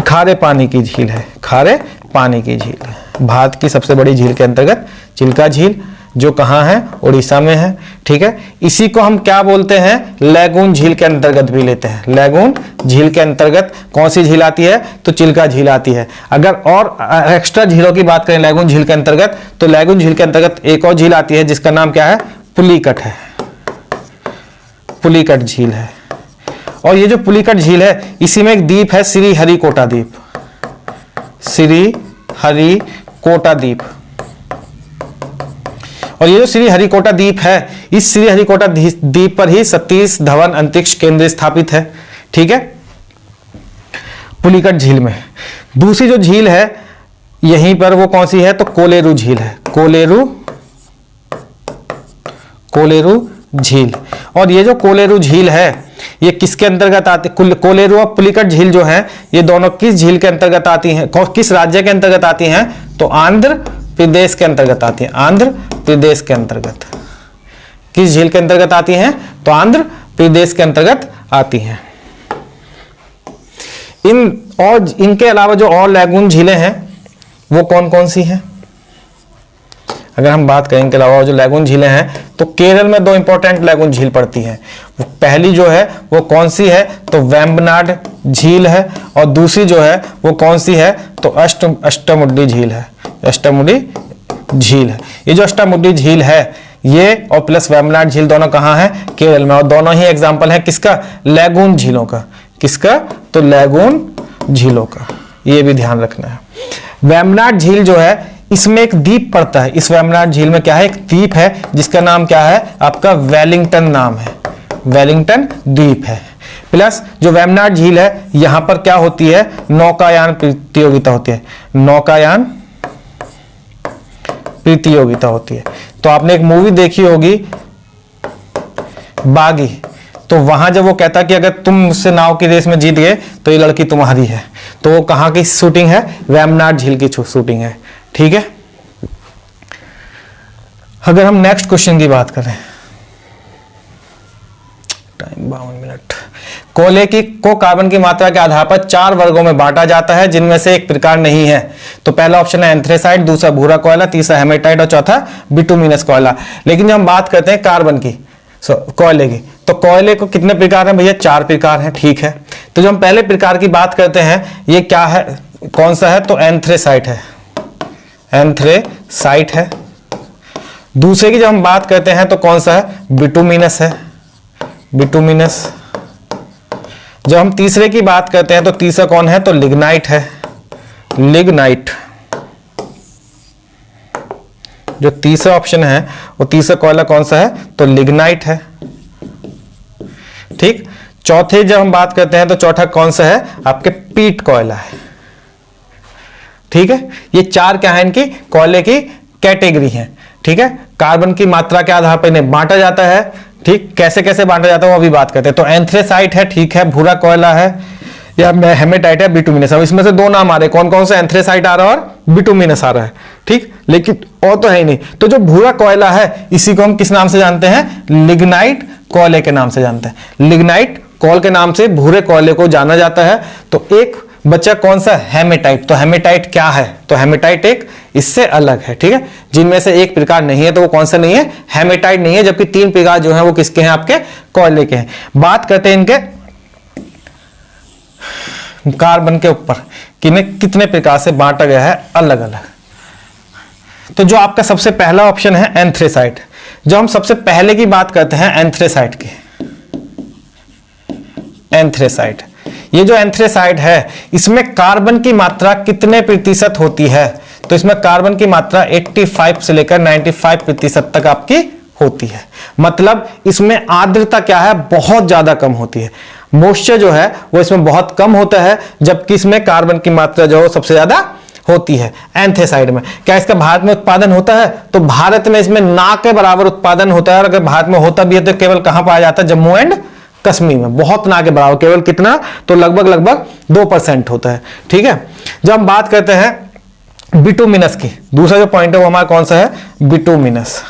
खारे पानी की झील है। खारे पानी की झील है। भारत की सबसे बड़ी झील के अंतर्गत चिल्का झील, जो कहां है? उड़ीसा में है। ठीक है, इसी को हम क्या बोलते हैं? लैगून झील के अंतर्गत भी लेते हैं। लैगून झील के अंतर्गत कौन सी झील आती है? तो चिल्का झील आती है। अगर और एक्स्ट्रा झीलों की बात करें लैगून झील के अंतर्गत तो लैगून झील के अंतर्गत एक और झील आती है जिसका नाम क्या है? पुलिकट है। पुलिकट झील है। और ये जो पुलिकट झील है इसी में एक द्वीप है श्री हरिकोटा द्वीप। श्री हरिकोटा द्वीप। और ये जो श्री हरिकोटा द्वीप है इस श्री हरिकोटा द्वीप पर ही सतीश धवन अंतरिक्ष केंद्र स्थापित है। ठीक है, पुलिकट झील में। दूसरी जो झील है यहीं पर वो कौन सी है? तो कोलेरू झील है। कोलेरू झील। और ये जो कोलेरू झील है ये किसके अंतर्गत आती? कोलेरू और पुलिकट झील जो है ये दोनों किस झील के अंतर्गत आती हैं? किस राज्य के अंतर्गत आती हैं? तो आंध्र प्रदेश के अंतर्गत आती है। आंध्र प्रदेश के अंतर्गत। किस झील के अंतर्गत आती हैं? तो आंध्र प्रदेश के अंतर्गत आती हैं। इनके अलावा जो और लैगून झीलें हैं वो कौन कौन सी हैं? अगर हम बात करें इनके अलावा जो लैगून झीलें हैं तो केरल में दो इंपॉर्टेंट लैगून झील पड़ती हैं। पहली जो है वो कौन सी है? तो वेम्बनाड झील है। और दूसरी जो है वो कौन सी है? तो अष्टमुडी झील है। अष्टमुडी झील है। ये जो अष्टमुडी झील है ये और प्लस वेम्बनाड झील दोनों कहां है? केरल में। और दोनों ही एग्जांपल है किसका? लैगून झीलों का। किसका? तो लैगून झीलों का। ये भी ध्यान रखना है। वेम्बनाड झील जो है इसमें एक द्वीप पड़ता है, इस वेम्बनाड झील में क्या है, एक द्वीप है जिसका नाम क्या है आपका वेलिंगटन नाम है, वेलिंगटन द्वीप है। प्लस जो वेम्बनाड झील है यहां पर क्या होती है, नौकायान प्रतियोगिता होती है, नौकायान प्रतियोगिता होती है। तो आपने एक मूवी देखी होगी बागी, तो वहां जब वो कहता कि अगर तुम मुझसे नाव की रेस में जीत गए तो ये लड़की तुम्हारी है, तो वो कहां की शूटिंग है, वेम्बनाड झील की शूटिंग है। ठीक है, अगर हम नेक्स्ट क्वेश्चन की बात करें, टाइम 52 मिनट। कोयले को कार्बन की मात्रा के आधार पर 4 वर्गों में बांटा जाता है जिनमें से एक प्रकार नहीं है। तो पहला ऑप्शन है एंथ्रेसाइट, दूसरा भूरा कोयला, तीसरा हेमेटाइट और चौथा बिटुमिनस कोयला। लेकिन जब हम बात करते हैं कार्बन की, कोयले की, तो कोयले को कितने प्रकार हैं भैया, 4 प्रकार हैं। ठीक है, तो जब हम पहले प्रकार की बात करते हैं, ये क्या है, कौन सा है, तो एंथ्रेसाइट है, एंथ्रेसाइट है। दूसरे की जब हम बात करते हैं तो कौन सा है, बिटुमिनस है, बिटुमिनस। जब हम तीसरे की बात करते हैं तो तीसरा कौन है, तो लिग्नाइट है, लिग्नाइट। जो तीसरा ऑप्शन है वो तीसरा कोयला कौन सा है, तो लिग्नाइट है। ठीक, चौथे जब हम बात करते हैं तो चौथा कौन सा है, आपके पीट कोयला है। ठीक है, ये 4 क्या है, इनकी कोयले की कैटेगरी है। ठीक है, कार्बन की मात्रा के आधार पर इन्हें बांटा जाता है। ठीक, कैसे कैसे बांटा जाता है वो अभी बात करते हैं। तो एंथ्रेसाइट है, ठीक है, भूरा कोयला है, या हेमेटाइट है, बिटुमिनस। अब इसमें से 2 नाम आ रहे, कौन कौन से, एंथ्रेसाइट आ रहा है और बिटुमिनस आ रहा है। ठीक, लेकिन और तो है ही नहीं। तो जो भूरा कोयला है इसी को हम किस नाम से जानते हैं, लिग्नाइट कोयले के नाम से जानते हैं। लिग्नाइट कोयल के नाम से भूरे कोयले को जाना जाता है। तो एक बच्चा कौन सा, हेमेटाइट। तो हेमेटाइट क्या है, तो हेमेटाइट एक इससे अलग है। ठीक है, जिनमें से एक प्रकार नहीं है तो वो कौन सा नहीं है, हेमेटाइट नहीं है। जबकि 3 प्रकार जो है वो किसके हैं, आपके कोयले के हैं। बात करते हैं इनके कार्बन के ऊपर कि इन्हें कितने प्रकार से बांटा गया है अलग अलग। तो जो आपका सबसे पहला ऑप्शन है एंथ्रेसाइट। जो हम सबसे पहले की बात करते हैं एंथ्रेसाइट की, एंथ्रेसाइट, ये जो एंथ्रेसाइट है इसमें कार्बन की मात्रा कितने प्रतिशत होती है, तो इसमें कार्बन की मात्रा 85 से लेकर 95% तक आपकी होती है। मतलब इसमें आर्द्रता क्या है, बहुत ज्यादा कम होती है। मॉइस्चर जो है वो इसमें बहुत कम होता है, जबकि इसमें कार्बन की मात्रा जो है सबसे ज्यादा होती है एंथ्रेसाइट में। क्या इसका भारत में उत्पादन होता है, तो भारत में इसमें ना के बराबर उत्पादन होता है। और अगर भारत में होता भी है तो केवल कहां पाया जाता है, जम्मू एंड कश्मीर में, बहुत ना के बराबर, केवल कितना, तो लगभग 2% होता है। ठीक है, जब हम बात करते हैं बिटुमिनस की, दूसरा जो पॉइंट है वो हमारा कौन सा है, बिटुमिनस।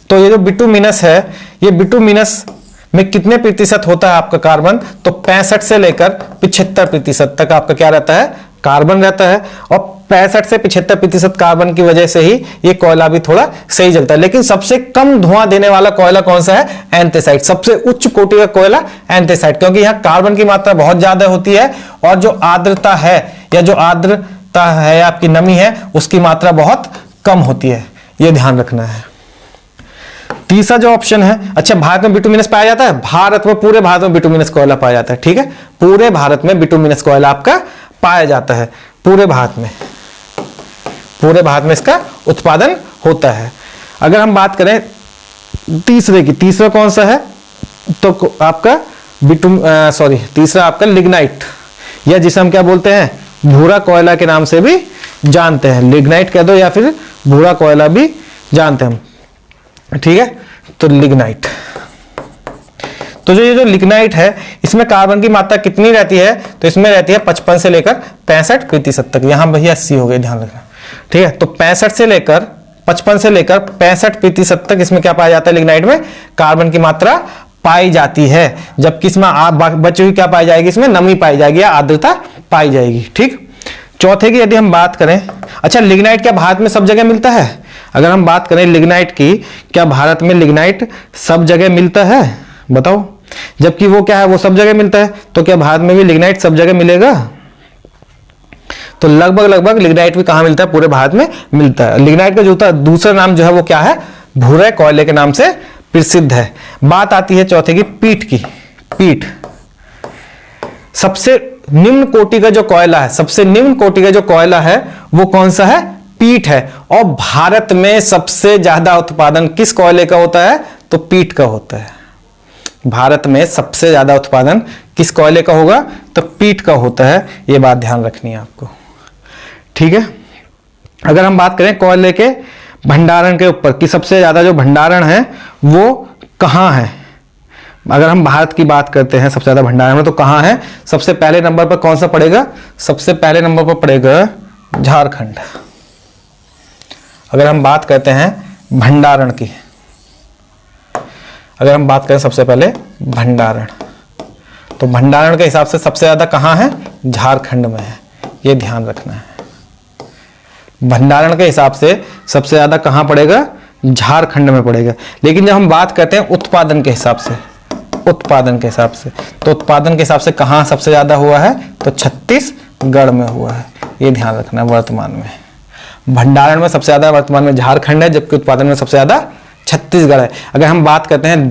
तो ये जो बिटुमिनस है, ये बिटुमिनस में कितने प्रतिशत होता है आपका कार्बन, तो 65 से लेकर 75% तक आपका क्या रहता है, कार्बन रहता है। और 65 से 75% कार्बन की वजह से ही ये कोयला भी थोड़ा सही जलता है। लेकिन सबसे कम धुआं देने वाला कोयला कौन सा है, एंथ्रेसाइट। सबसे उच्च कोटि का कोयला एंथ्रेसाइट, क्योंकि यहाँ कार्बन की मात्रा बहुत ज्यादा होती है और जो आर्द्रता है, या जो आर्द्रता है आपकी नमी है, उसकी मात्रा बहुत कम होती है। ये ध्यान रखना है। तीसरा जो ऑप्शन है, अच्छा भारत में बिटुमिनस पाया जाता है, भारत में, पूरे भारत में बिटुमिनस कोयला पाया जाता है। ठीक है, पूरे भारत में बिटुमिनस कोयला आपका पाया जाता है, पूरे भारत में, पूरे भारत में इसका उत्पादन होता है। अगर हम बात करें तीसरे की, तीसरा कौन सा है, तो आपका तीसरा आपका लिग्नाइट, या जिसे हम क्या बोलते हैं, भूरा कोयला के नाम से भी जानते हैं। लिग्नाइट कह दो या फिर भूरा कोयला भी जानते हैं हम। ठीक है, तो लिग्नाइट, तो जो ये जो लिग्नाइट है इसमें कार्बन की मात्रा कितनी रहती है, तो इसमें रहती है 55 से लेकर 65% तक। यहां भैया 80 हो गए, ध्यान रखना। ठीक है, तो 55 से लेकर 65% तक इसमें क्या पाया जाता है, लिग्नाइट में कार्बन की मात्रा पाई जाती है। जबकि इसमें बची हुई क्या पाई जाएगी, इसमें नमी पाई जाएगी या आर्द्रता पाई जाएगी। ठीक, चौथे की यदि हम बात करें, अच्छा लिग्नाइट क्या भारत में सब जगह मिलता है, अगर हम बात करें लिग्नाइट की, क्या भारत में लिग्नाइट सब जगह मिलता है, बताओ। जबकि वो क्या है, वो सब जगह मिलता है, तो क्या भारत में भी लिग्नाइट सब जगह मिलेगा, तो लगभग लिग्नाइट भी कहां मिलता है, पूरे भारत में मिलता है। लिग्नाइट का दूसरा नाम जो है वो क्या है, भूरे कोयले के नाम से प्रसिद्ध है। बात आती है चौथे की, पीट की। पीट सबसे निम्न कोटि का जो कोयला है, सबसे निम्न कोटि का जो कोयला है वो कौन सा है, पीट है। और भारत में सबसे ज्यादा उत्पादन किस कोयले का होता है? तो पीट का होता है। भारत में सबसे ज्यादा उत्पादन किस कोयले का होगा? तो पीट का होता है। ये बात ध्यान रखनी है आपको, ठीक है। अगर हम बात करें कोयले के भंडारण के ऊपर कि सबसे ज्यादा जो भंडारण है वो कहाँ है, अगर हम भारत की बात करते हैं सबसे ज्यादा भंडारण में, तो कहाँ है? सबसे पहले नंबर पर कौन सा पड़ेगा? सबसे पहले नंबर पर पड़ेगा झारखंड। अगर हम बात करते हैं भंडारण की, अगर हम बात करें सबसे पहले भंडारण, तो भंडारण के हिसाब से सबसे ज्यादा कहाँ है? झारखंड में है। ये ध्यान रखना है। भंडारण के हिसाब से सबसे ज्यादा कहाँ पड़ेगा? झारखंड में पड़ेगा। लेकिन जब हम बात करते हैं उत्पादन के हिसाब से, उत्पादन के हिसाब से, तो उत्पादन के हिसाब से कहाँ सबसे ज्यादा हुआ है? तो छत्तीसगढ़ में हुआ है। ये ध्यान रखना है। वर्तमान में भंडारण में सबसे ज्यादा वर्तमान में झारखंड है, जबकि उत्पादन में सबसे ज्यादा छत्तीसगढ़ है। अगर हम बात करते हैं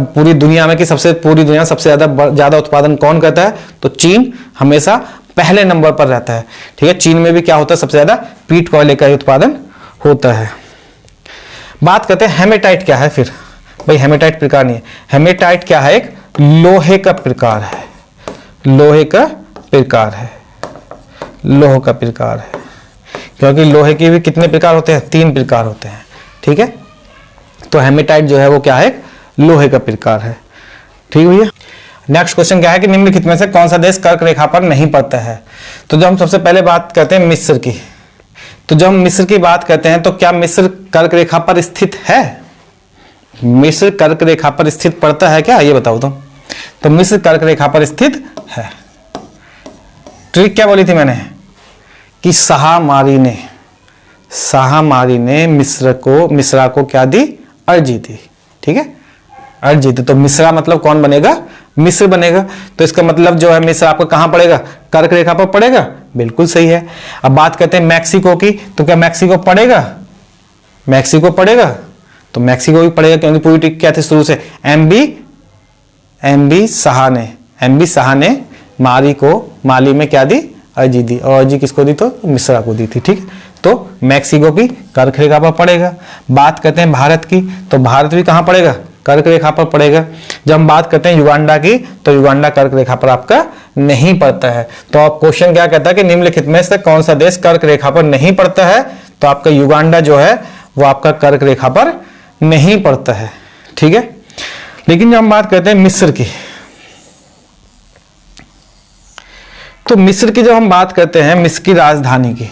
पूरी दुनिया में कि पूरी दुनिया में सबसे ज्यादा उत्पादन कौन करता है? तो चीन हमेशा पहले नंबर पर रहता है, ठीक है। चीन में भी क्या होता है? सबसे ज्यादा पीट कोयले का उत्पादन होता है। बात करते हैं हेमेटाइट क्या है फिर। भाई हेमेटाइट प्रकार नहीं है। हेमेटाइट क्या है? एक लोहे का प्रकार है। लोहे का प्रकार है। लोह का प्रकार है, क्योंकि लोहे के भी कितने प्रकार होते हैं? 3 प्रकार होते हैं, ठीक है। तो हेमेटाइट जो है वो क्या है? लोहे का प्रकार है, ठीक भैया। नेक्स्ट क्वेश्चन क्या है कि निम्नलिखित में से कौन सा देश कर्क रेखा पर नहीं पड़ता है? तो जब हम सबसे पहले बात करते हैं मिस्र की, तो जब हम मिस्र की बात करते हैं तो क्या मिस्र कर्क रेखा पर स्थित है? मिस्र कर्क रेखा पर स्थित पड़ता है क्या? ये बताओ तो मिस्र कर्क रेखा पर स्थित है। ट्रिक क्या बोली थी मैंने कि शाहमारी ने मिस्रा को क्या दी? अर्जी दी, ठीक है। अर्जी दी, तो मिस्रा मतलब कौन बनेगा? मिस्र बनेगा। तो इसका मतलब जो है मिस्र आपका कहां पड़ेगा? कर्क रेखा पर पड़ेगा। बिल्कुल सही है। अब बात करते हैं मैक्सिको की, तो क्या मैक्सिको पड़ेगा? मैक्सिको पड़ेगा, तो मैक्सिको भी पड़ेगा, क्योंकि पूरी ट्रिक क्या थी शुरू से? एमबी शाह ने माली में क्या दी? अर्जी दी। और अर्जी किसको दी? तो मिस्रा को दी थी, ठीक। तो मैक्सिको भी कर्क रेखा पर पड़ेगा। बात करते हैं भारत की, तो भारत भी कहां पड़ेगा? कर्क रेखा पर पड़ेगा। जब हम बात करते हैं युगांडा की, तो युगांडा कर्क रेखा पर आपका नहीं पड़ता है। तो आप क्वेश्चन क्या कहता है कि निम्नलिखित में से कौन सा देश कर्क रेखा पर नहीं पड़ता है? तो आपका युगांडा जो है वो आपका कर्क रेखा पर नहीं पड़ता है, ठीक है। लेकिन जब हम बात करते हैं मिस्र की, तो मिस्र की जब हम बात करते हैं मिस्र की राजधानी की,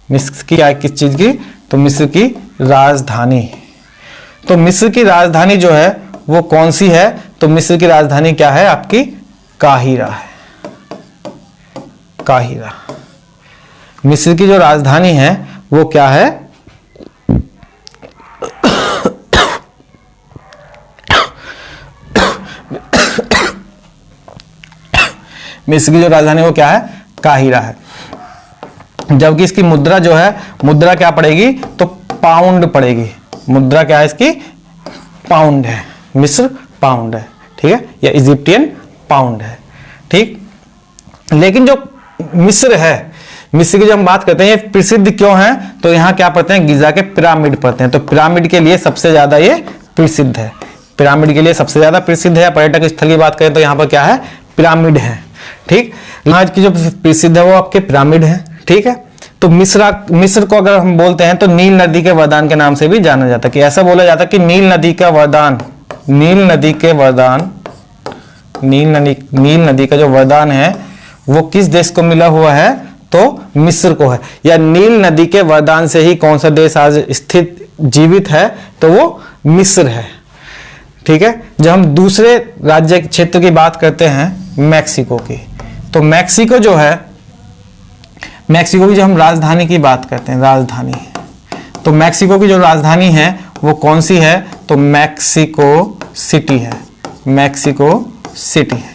मिस्र की किस चीज की? तो मिस्र की राजधानी। तो मिस्र की राजधानी जो है वो कौन सी है? तो मिस्र की राजधानी क्या है? आपकी काहिरा है। काहिरा मिस्र की जो राजधानी है वो क्या है? मिस्र की जो राजधानी वो क्या है? काहिरा है। जबकि इसकी मुद्रा जो है, मुद्रा क्या पड़ेगी? तो पाउंड पड़ेगी। मुद्रा क्या है इसकी? पाउंड है। मिस्र पाउंड है, ठीक है, या इजिप्टियन पाउंड है, ठीक। लेकिन जो मिस्र है, मिस्र की जब हम बात करते हैं ये प्रसिद्ध क्यों है? तो यहाँ क्या पढ़ते हैं? गिजा के पिरामिड पढ़ते हैं। तो पिरामिड के लिए सबसे ज्यादा ये प्रसिद्ध है। पिरामिड के लिए सबसे ज्यादा प्रसिद्ध है। पर्यटक स्थल की बात करें तो यहाँ पर क्या है? पिरामिड है, ठीक। यहाँ की जो प्रसिद्ध है वो आपके पिरामिड है, ठीक है। तो मिस्र को अगर हम बोलते हैं तो नील नदी के वरदान के नाम से भी जाना जाता है। कि ऐसा बोला जाता है कि नील नदी का जो वरदान है वो किस देश को मिला हुआ है? तो मिस्र को है। या नील नदी के वरदान से ही कौन सा देश आज स्थित जीवित है? तो वो मिस्र है, ठीक है। जब हम दूसरे राज्य क्षेत्र की बात करते हैं मैक्सिको की, तो मैक्सिको जो है, मैक्सिको की जो हम राजधानी की बात करते हैं, राजधानी, तो मैक्सिको की जो राजधानी है वो कौन सी है? तो मैक्सिको सिटी है। मैक्सिको सिटी है।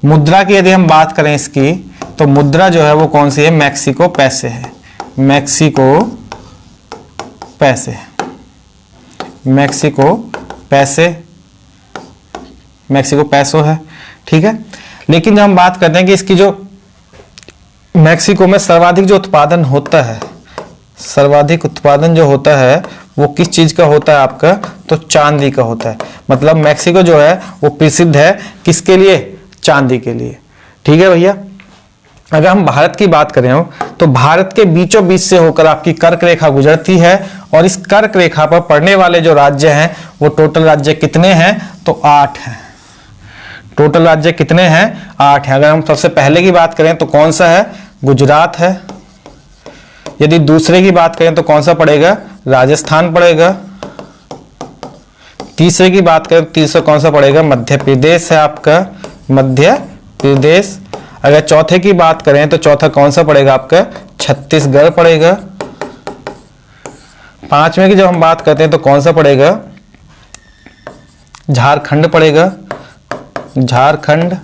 मुद्रा की यदि हम बात करें इसकी, तो मुद्रा जो है वो कौन सी है? मैक्सिको पैसे है। मैक्सिको पैसे, मैक्सिको पैसो है, ठीक है। लेकिन जब हम बात करते हैं कि इसकी जो मैक्सिको में सर्वाधिक जो उत्पादन होता है, सर्वाधिक उत्पादन जो होता है वो किस चीज का होता है आपका, तो चांदी का होता है। मतलब मैक्सिको जो है वो प्रसिद्ध है किसके लिए, चांदी के लिए। ठीक है भैया। अगर हम भारत की बात करें हो तो भारत के बीचों बीच से होकर आपकी कर्क रेखा गुजरती है और इस कर्क रेखा पर पड़ने वाले जो राज्य हैं वो टोटल राज्य कितने हैं, तो 8 हैं। टोटल राज्य कितने हैं, 8 हैं। अगर हम सबसे पहले की बात करें तो कौन सा है, गुजरात है। यदि दूसरे की बात करें तो कौन सा पड़ेगा, राजस्थान पड़ेगा। तीसरे की बात करें तो तीसरा कौन सा पड़ेगा, मध्य प्रदेश है आपका, मध्य प्रदेश। अगर चौथे की बात करें तो चौथा कौन सा पड़ेगा आपका, छत्तीसगढ़ पड़ेगा। पांचवें की जब हम बात करते हैं तो कौन सा पड़ेगा, झारखंड पड़ेगा, झारखंड।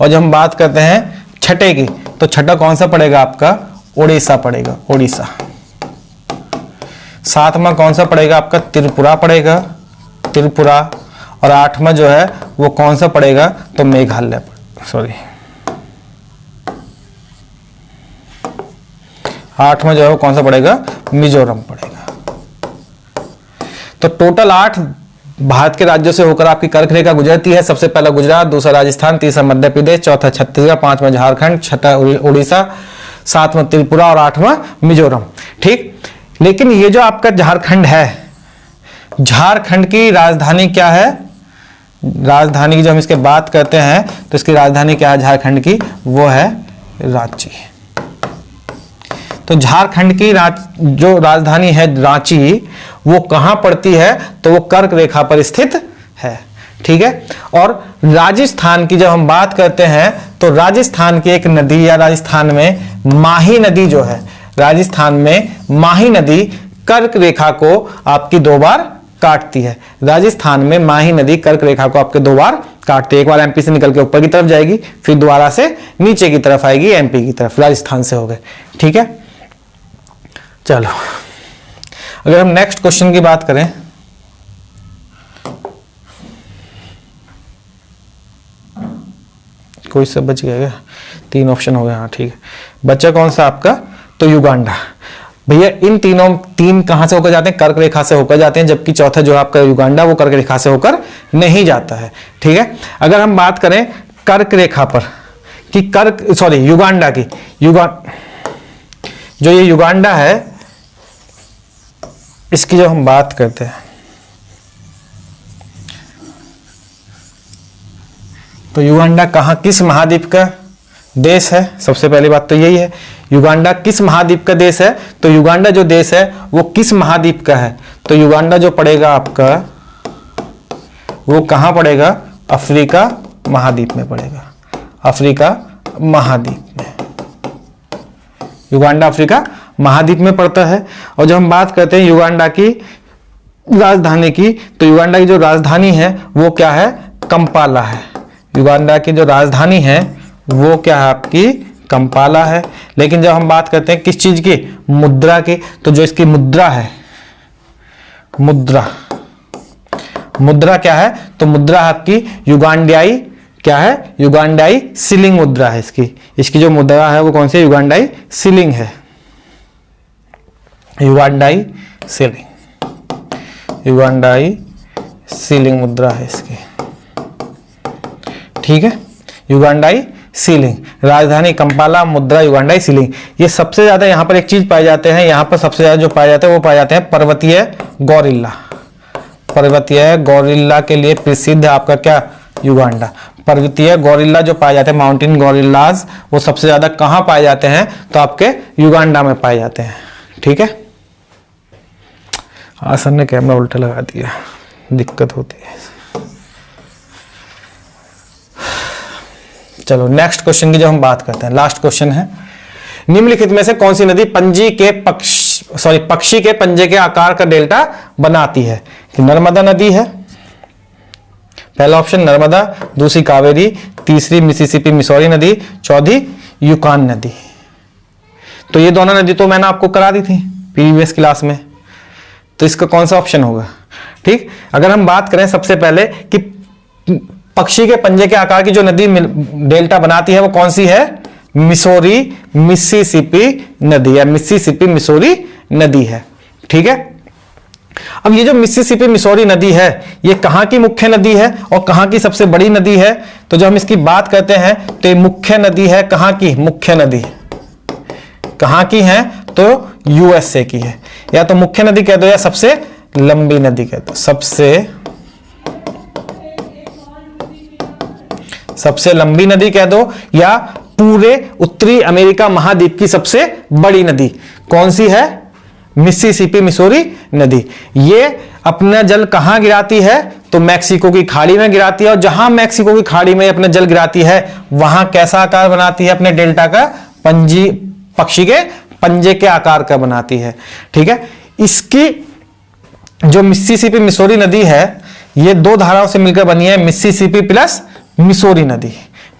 और जब हम बात करते हैं छठे की तो छठा कौन सा पड़ेगा आपका, उड़ीसा पड़ेगा, उड़ीसा। सातवां कौन सा पड़ेगा आपका, त्रिपुरा पड़ेगा, त्रिपुरा। और आठवां जो है वो कौन सा पड़ेगा, तो मेघालय, सॉरी आठवां जो है वो कौन सा पड़ेगा, मिजोरम पड़ेगा। तो टोटल 8 भारत के राज्यों से होकर आपकी कर्क रेखा गुजरती है। सबसे पहला गुजरात, दूसरा राजस्थान, तीसरा मध्य प्रदेश, चौथा छत्तीसगढ़, पांचवा झारखंड, छठा उड़ीसा, सातवां त्रिपुरा और आठवां मिजोरम। ठीक। लेकिन ये जो आपका झारखंड है, झारखंड की राजधानी क्या है, राजधानी की जब हम इसके बात करते हैं तो इसकी राजधानी क्या है झारखंड की, वो है रांची। तो झारखंड की जो राजधानी है रांची, वो कहां पड़ती है, तो वो कर्क रेखा पर स्थित है। ठीक है। और राजस्थान की जब हम बात करते हैं तो राजस्थान की एक नदी, या राजस्थान में माही नदी जो है, राजस्थान में माही नदी कर्क रेखा को आपकी 2 बार काटती है। राजस्थान में माही नदी कर्क रेखा को आपके 2 बार काटती है। एक बार एमपी से निकल के ऊपर की तरफ जाएगी, फिर दोबारा से नीचे की तरफ आएगी, एमपी की तरफ, राजस्थान से हो गए। ठीक है। चलो अगर हम नेक्स्ट क्वेश्चन की बात करें, कोई सब बच गया क्या, 3 ऑप्शन हो गया, हाँ ठीक है। बच्चा कौन सा आपका, तो युगांडा। भैया इन तीन कहां से होकर जाते हैं, कर्क रेखा से होकर जाते हैं, जबकि चौथा जो आपका युगांडा वो कर्क रेखा से होकर नहीं जाता है। ठीक है। अगर हम बात करें कर्क रेखा पर कि युगांडा की, जो ये युगांडा है इसकी जब हम बात करते हैं तो युगांडा कहां, किस महाद्वीप का देश है, सबसे पहली बात तो यही है। युगांडा किस महाद्वीप का देश है, तो युगांडा जो देश है वो किस महाद्वीप का है, तो युगांडा जो पड़ेगा आपका वो कहां पड़ेगा, अफ्रीका महाद्वीप में पड़ेगा, अफ्रीका महाद्वीप में। युगांडा अफ्रीका महाद्वीप में पड़ता है। और जब हम बात करते हैं युगांडा की राजधानी की, तो युगांडा की जो राजधानी है वो क्या है, कंपाला है। युगांडा की जो राजधानी है वो क्या है आपकी, कंपाला है। लेकिन जब हम बात करते हैं किस चीज की, मुद्रा की, तो जो इसकी मुद्रा है, मुद्रा क्या है, तो मुद्रा आपकी युगांडाई क्या है, युगांडाई शिलिंग मुद्रा है इसकी जो मुद्रा है वो कौन सी, युगांडाई शिलिंग है, युगांडाई शिलिंग मुद्रा है इसकी। ठीक है। युगांडाई शिलिंग, राजधानी कंपाला, मुद्रा युगांडाई शिलिंग। ये सबसे ज्यादा यहाँ पर एक चीज पाए जाते हैं, यहाँ पर सबसे ज्यादा जो पाए जाते हैं वो पाए जाते हैं पर्वतीय गौरिल्ला। पर्वतीय गौरिल्ला के लिए प्रसिद्ध है आपका क्या, युगांडा। पर्वतीय गौरिल्ला जो पाए जाते हैं, माउंटेन गौरिल्लाज, वो सबसे ज्यादा कहां पाए जाते हैं, तो आपके युगांडा में पाए जाते हैं। ठीक है। सर ने कैमरा उल्टा लगा दिया, दिक्कत होती है। चलो नेक्स्ट क्वेश्चन की जब हम बात करते हैं, लास्ट क्वेश्चन है, निम्नलिखित में से कौन सी नदी पक्षी के पंजे के आकार का डेल्टा बनाती है, कि नर्मदा नदी है, पहला ऑप्शन नर्मदा, दूसरी कावेरी, तीसरी मिसिसिपी मिसौरी नदी, चौथी यूकान नदी। तो ये दोनों नदी तो मैंने आपको करा दी थी प्रीवियस क्लास में, तो इसका कौन सा ऑप्शन होगा। ठीक। अगर हम बात करें सबसे पहले कि पक्षी के पंजे के आकार की जो नदी डेल्टा बनाती है वो कौन सी है, मिसौरी मिसिसिपी नदी है, मिसिसिपी मिसौरी नदी है। ठीक है, अब ये जो मिसिसिपी मिसौरी नदी है ये कहां की मुख्य नदी है और कहां की सबसे बड़ी नदी है? तो जब हम इसकी बात करते हैं तो ये मुख्य नदी है, कहां की मुख्य नदी, कहां की है? तो यूएसए की है। या तो मुख्य नदी कह दो या सबसे लंबी नदी कह दो, सबसे लंबी नदी कह दो, या पूरे उत्तरी अमेरिका महाद्वीप की सबसे बड़ी नदी कौन सी है? मिसिसिपी मिसौरी नदी। ये अपना जल कहां गिराती है? तो मैक्सिको की खाड़ी में गिराती है, और जहां मैक्सिको की खाड़ी में अपना जल गिराती है वहां कैसा आकार बनाती है? अपने डेल्टा का पक्षी के पंजे के आकार का बनाती है। ठीक है, इसकी जो मिसिसिपी मिसौरी नदी है ये दो धाराओं से मिलकर बनी है, मिसिसिपी प्लस मिसौरी नदी,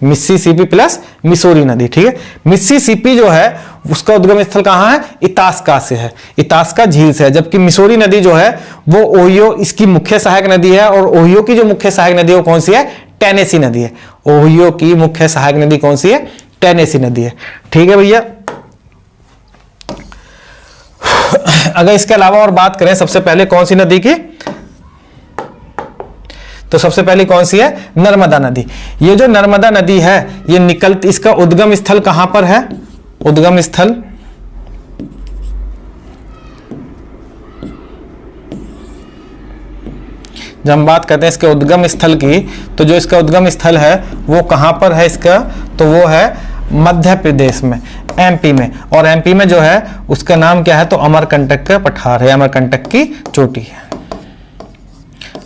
मिसिसिपी प्लस मिसौरी नदी। ठीक है, मिसिसिपी जो है उसका उद्गम स्थल कहां है? इतास्का से है, इतास्का झील से है, जबकि मिसौरी नदी जो है वो ओहियो इसकी मुख्य सहायक नदी है, और ओहियो की जो मुख्य सहायक नदी है वो कौन सी है? टेनेसी नदी है। ओहियो की मुख्य सहायक नदी कौन सी है? टेनेसी नदी है। ठीक है भैया, अगर इसके अलावा और बात करें सबसे पहले कौन सी नदी की, तो सबसे पहली कौन सी है? नर्मदा नदी। ये जो नर्मदा नदी है ये निकलती, इसका उद्गम स्थल कहां पर है? उद्गम स्थल जब हम बात करते हैं इसके उद्गम स्थल की, तो जो इसका उद्गम स्थल है वो कहां पर है इसका? तो वो है मध्य प्रदेश में, एमपी में। और एमपी में जो है उसका नाम क्या है? तो अमरकंटक का पठार है, अमरकंटक की चोटी है,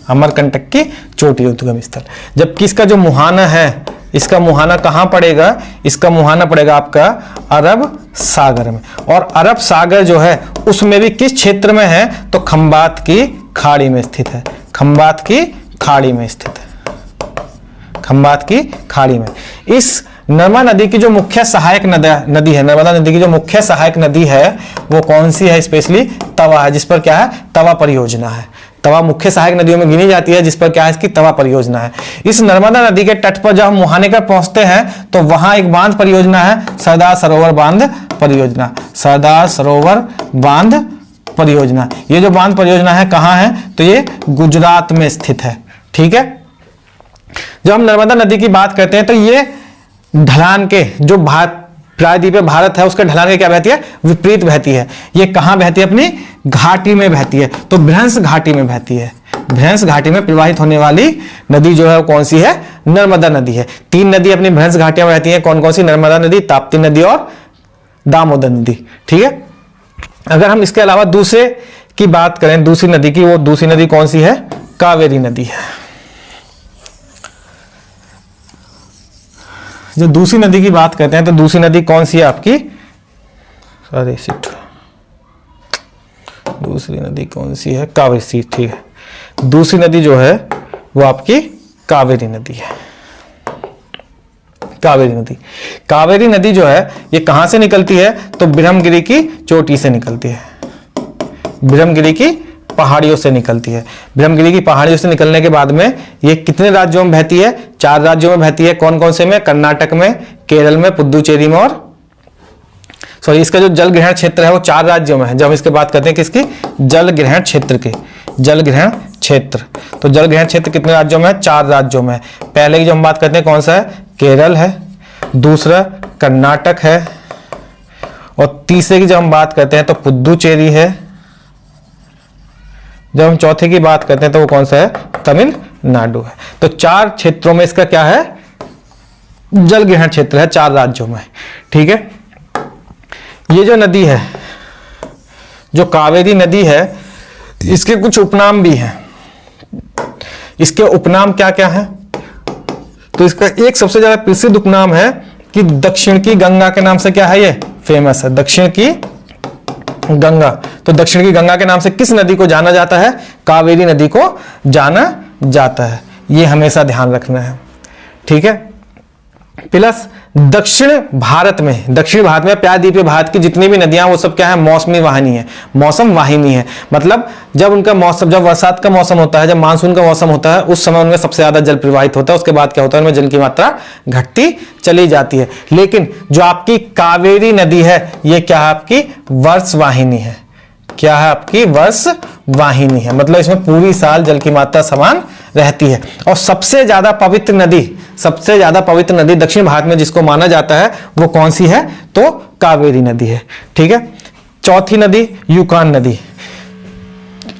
अमरकंटक की चोटी उद्गम स्थल। जबकि इसका जो मुहाना है, इसका मुहाना कहां पड़ेगा? इसका मुहाना पड़ेगा आपका अरब सागर में, और अरब सागर जो है उसमें भी किस क्षेत्र में है? तो खंबात की खाड़ी में स्थित है, खंबात की खाड़ी में स्थित है, खंबात की खाड़ी में। इस नर्मदा नदी की जो मुख्य सहायक नदी है, नर्मदा नदी की जो मुख्य सहायक नदी है वो कौन सी है? स्पेशली तवा है, जिस पर क्या है? तवा परियोजना है। तवा मुख्य सहायक नदियों में गिनी जाती है, जिस पर क्या है? इसकी तवा परियोजना है। इस नर्मदा नदी के तट पर जब हम मुहाने पर पहुंचते हैं तो वहां एक बांध परियोजना है, सरदार सरोवर बांध परियोजना, सरदार सरोवर बांध परियोजना। ये जो बांध परियोजना है कहां है? तो ये गुजरात में स्थित है। ठीक है, जब हम नर्मदा नदी की बात करते हैं तो ये ढलान के जो प्रायद्वीप भारत है उसके ढलान के क्या बहती है? विपरीत बहती है। ये कहां बहती है? अपनी घाटी में बहती है, तो भ्रंश घाटी में बहती है। भ्रंश घाटी में प्रवाहित होने वाली नदी जो है वो कौन सी है? नर्मदा नदी है। तीन नदी अपनी भ्रंश घाटियां में बहती है, कौन कौन सी? नर्मदा नदी, ताप्ती नदी और दामोदर नदी। ठीक है, अगर हम इसके अलावा दूसरे की बात करें दूसरी नदी की, वो दूसरी नदी कौन सी है? कावेरी नदी है। जो दूसरी नदी की बात करते हैं तो दूसरी नदी कौन सी है आपकी? अरे सिट, दूसरी नदी कौन सी है? कावेरी सी। ठीक है, दूसरी नदी जो है वो आपकी कावेरी नदी है। कावेरी नदी, कावेरी नदी जो है ये कहां से निकलती है? तो ब्रह्मगिरी की चोटी से निकलती है, ब्रह्मगिरी की पहाड़ियों से निकलती है। ब्रह्मगिरी की पहाड़ियों से निकलने के बाद में ये कितने राज्यों में बहती है? 4 राज्यों में बहती है। कौन कौन से में? कर्नाटक में, केरल में, पुदुचेरी में, और सॉरी इसका जो जल ग्रहण क्षेत्र है वो 4 राज्यों में है। जब हम इसके बात करते हैं किसकी? जल ग्रहण क्षेत्र की, जल ग्रहण क्षेत्र। तो जल ग्रहण क्षेत्र कितने राज्यों में है? 4 राज्यों में है। पहले की जो हम बात करते हैं कौन सा है? केरल है, दूसरा कर्नाटक है, और तीसरे की जब हम बात करते हैं तो पुदुचेरी है। जब हम चौथे की बात करते हैं तो वो कौन सा है? तमिलनाडु है। तो 4 क्षेत्रों में इसका क्या है? जल ग्रहण क्षेत्र है 4 राज्यों में। ठीक है, ये जो नदी है, जो कावेरी नदी है, इसके कुछ उपनाम भी हैं। इसके उपनाम क्या क्या है? तो इसका एक सबसे ज्यादा प्रसिद्ध उपनाम है कि दक्षिण की गंगा के नाम से क्या है? ये फेमस है, दक्षिण की गंगा। तो दक्षिण की गंगा के नाम से किस नदी को जाना जाता है? कावेरी नदी को जाना जाता है। ये हमेशा ध्यान रखना है। ठीक है, प्लस दक्षिण भारत में प्रायद्वीपीय भारत की जितनी भी नदियां वो सब क्या है, मौसमी वाहिनी है, मौसम वाहिनी है। मतलब जब उनका मौसम, जब बरसात का मौसम होता है, जब मानसून का मौसम होता है, उस समय उनमें सबसे ज्यादा जल प्रवाहित होता है। उसके बाद क्या होता है, उनमें जल की मात्रा घटती चली जाती है। लेकिन जो आपकी कावेरी नदी है ये क्या है, आपकी वर्ष वाहिनी है। क्या है, आपकी वर्ष वाहिनी है। मतलब इसमें पूरी साल जल की मात्रा समान रहती है। और सबसे ज्यादा पवित्र नदी दक्षिण भारत में जिसको माना जाता है वो कौन सी है, तो कावेरी नदी है। ठीक है। चौथी नदी यूकान नदी।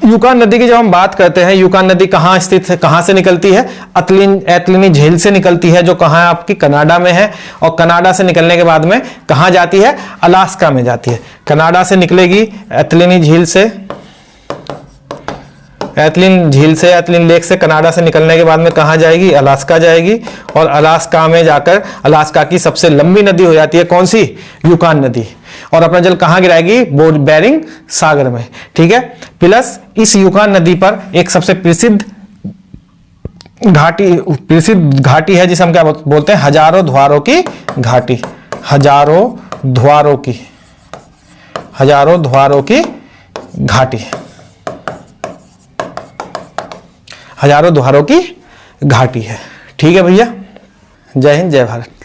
यूकान नदी की जब हम बात करते हैं, यूकान नदी कहाँ स्थित है, कहाँ से निकलती है, एतलिनी झील से निकलती है, जो कहाँ है, आपकी कनाडा में है। और कनाडा से निकलने के बाद में कहाँ जाती है, अलास्का में जाती है। कनाडा से निकलेगी एतलिनी झील से, एतलिन लेक से कनाडा से निकलने के बाद में कहाँ जाएगी, अलास्का जाएगी। और अलास्का में जाकर अलास्का की सबसे लंबी नदी हो जाती है कौन सी, यूकान नदी। और अपना जल कहाँ गिराएगी, बेरिंग सागर में। ठीक है। प्लस इस यूकान नदी पर एक सबसे प्रसिद्ध घाटी है जिसे हम क्या बोलते हैं, हजारों द्वारों की घाटी। हजारों द्वारों की घाटी, हजारों द्वारों की घाटी है। ठीक है भैया, जय हिंद जय भारत।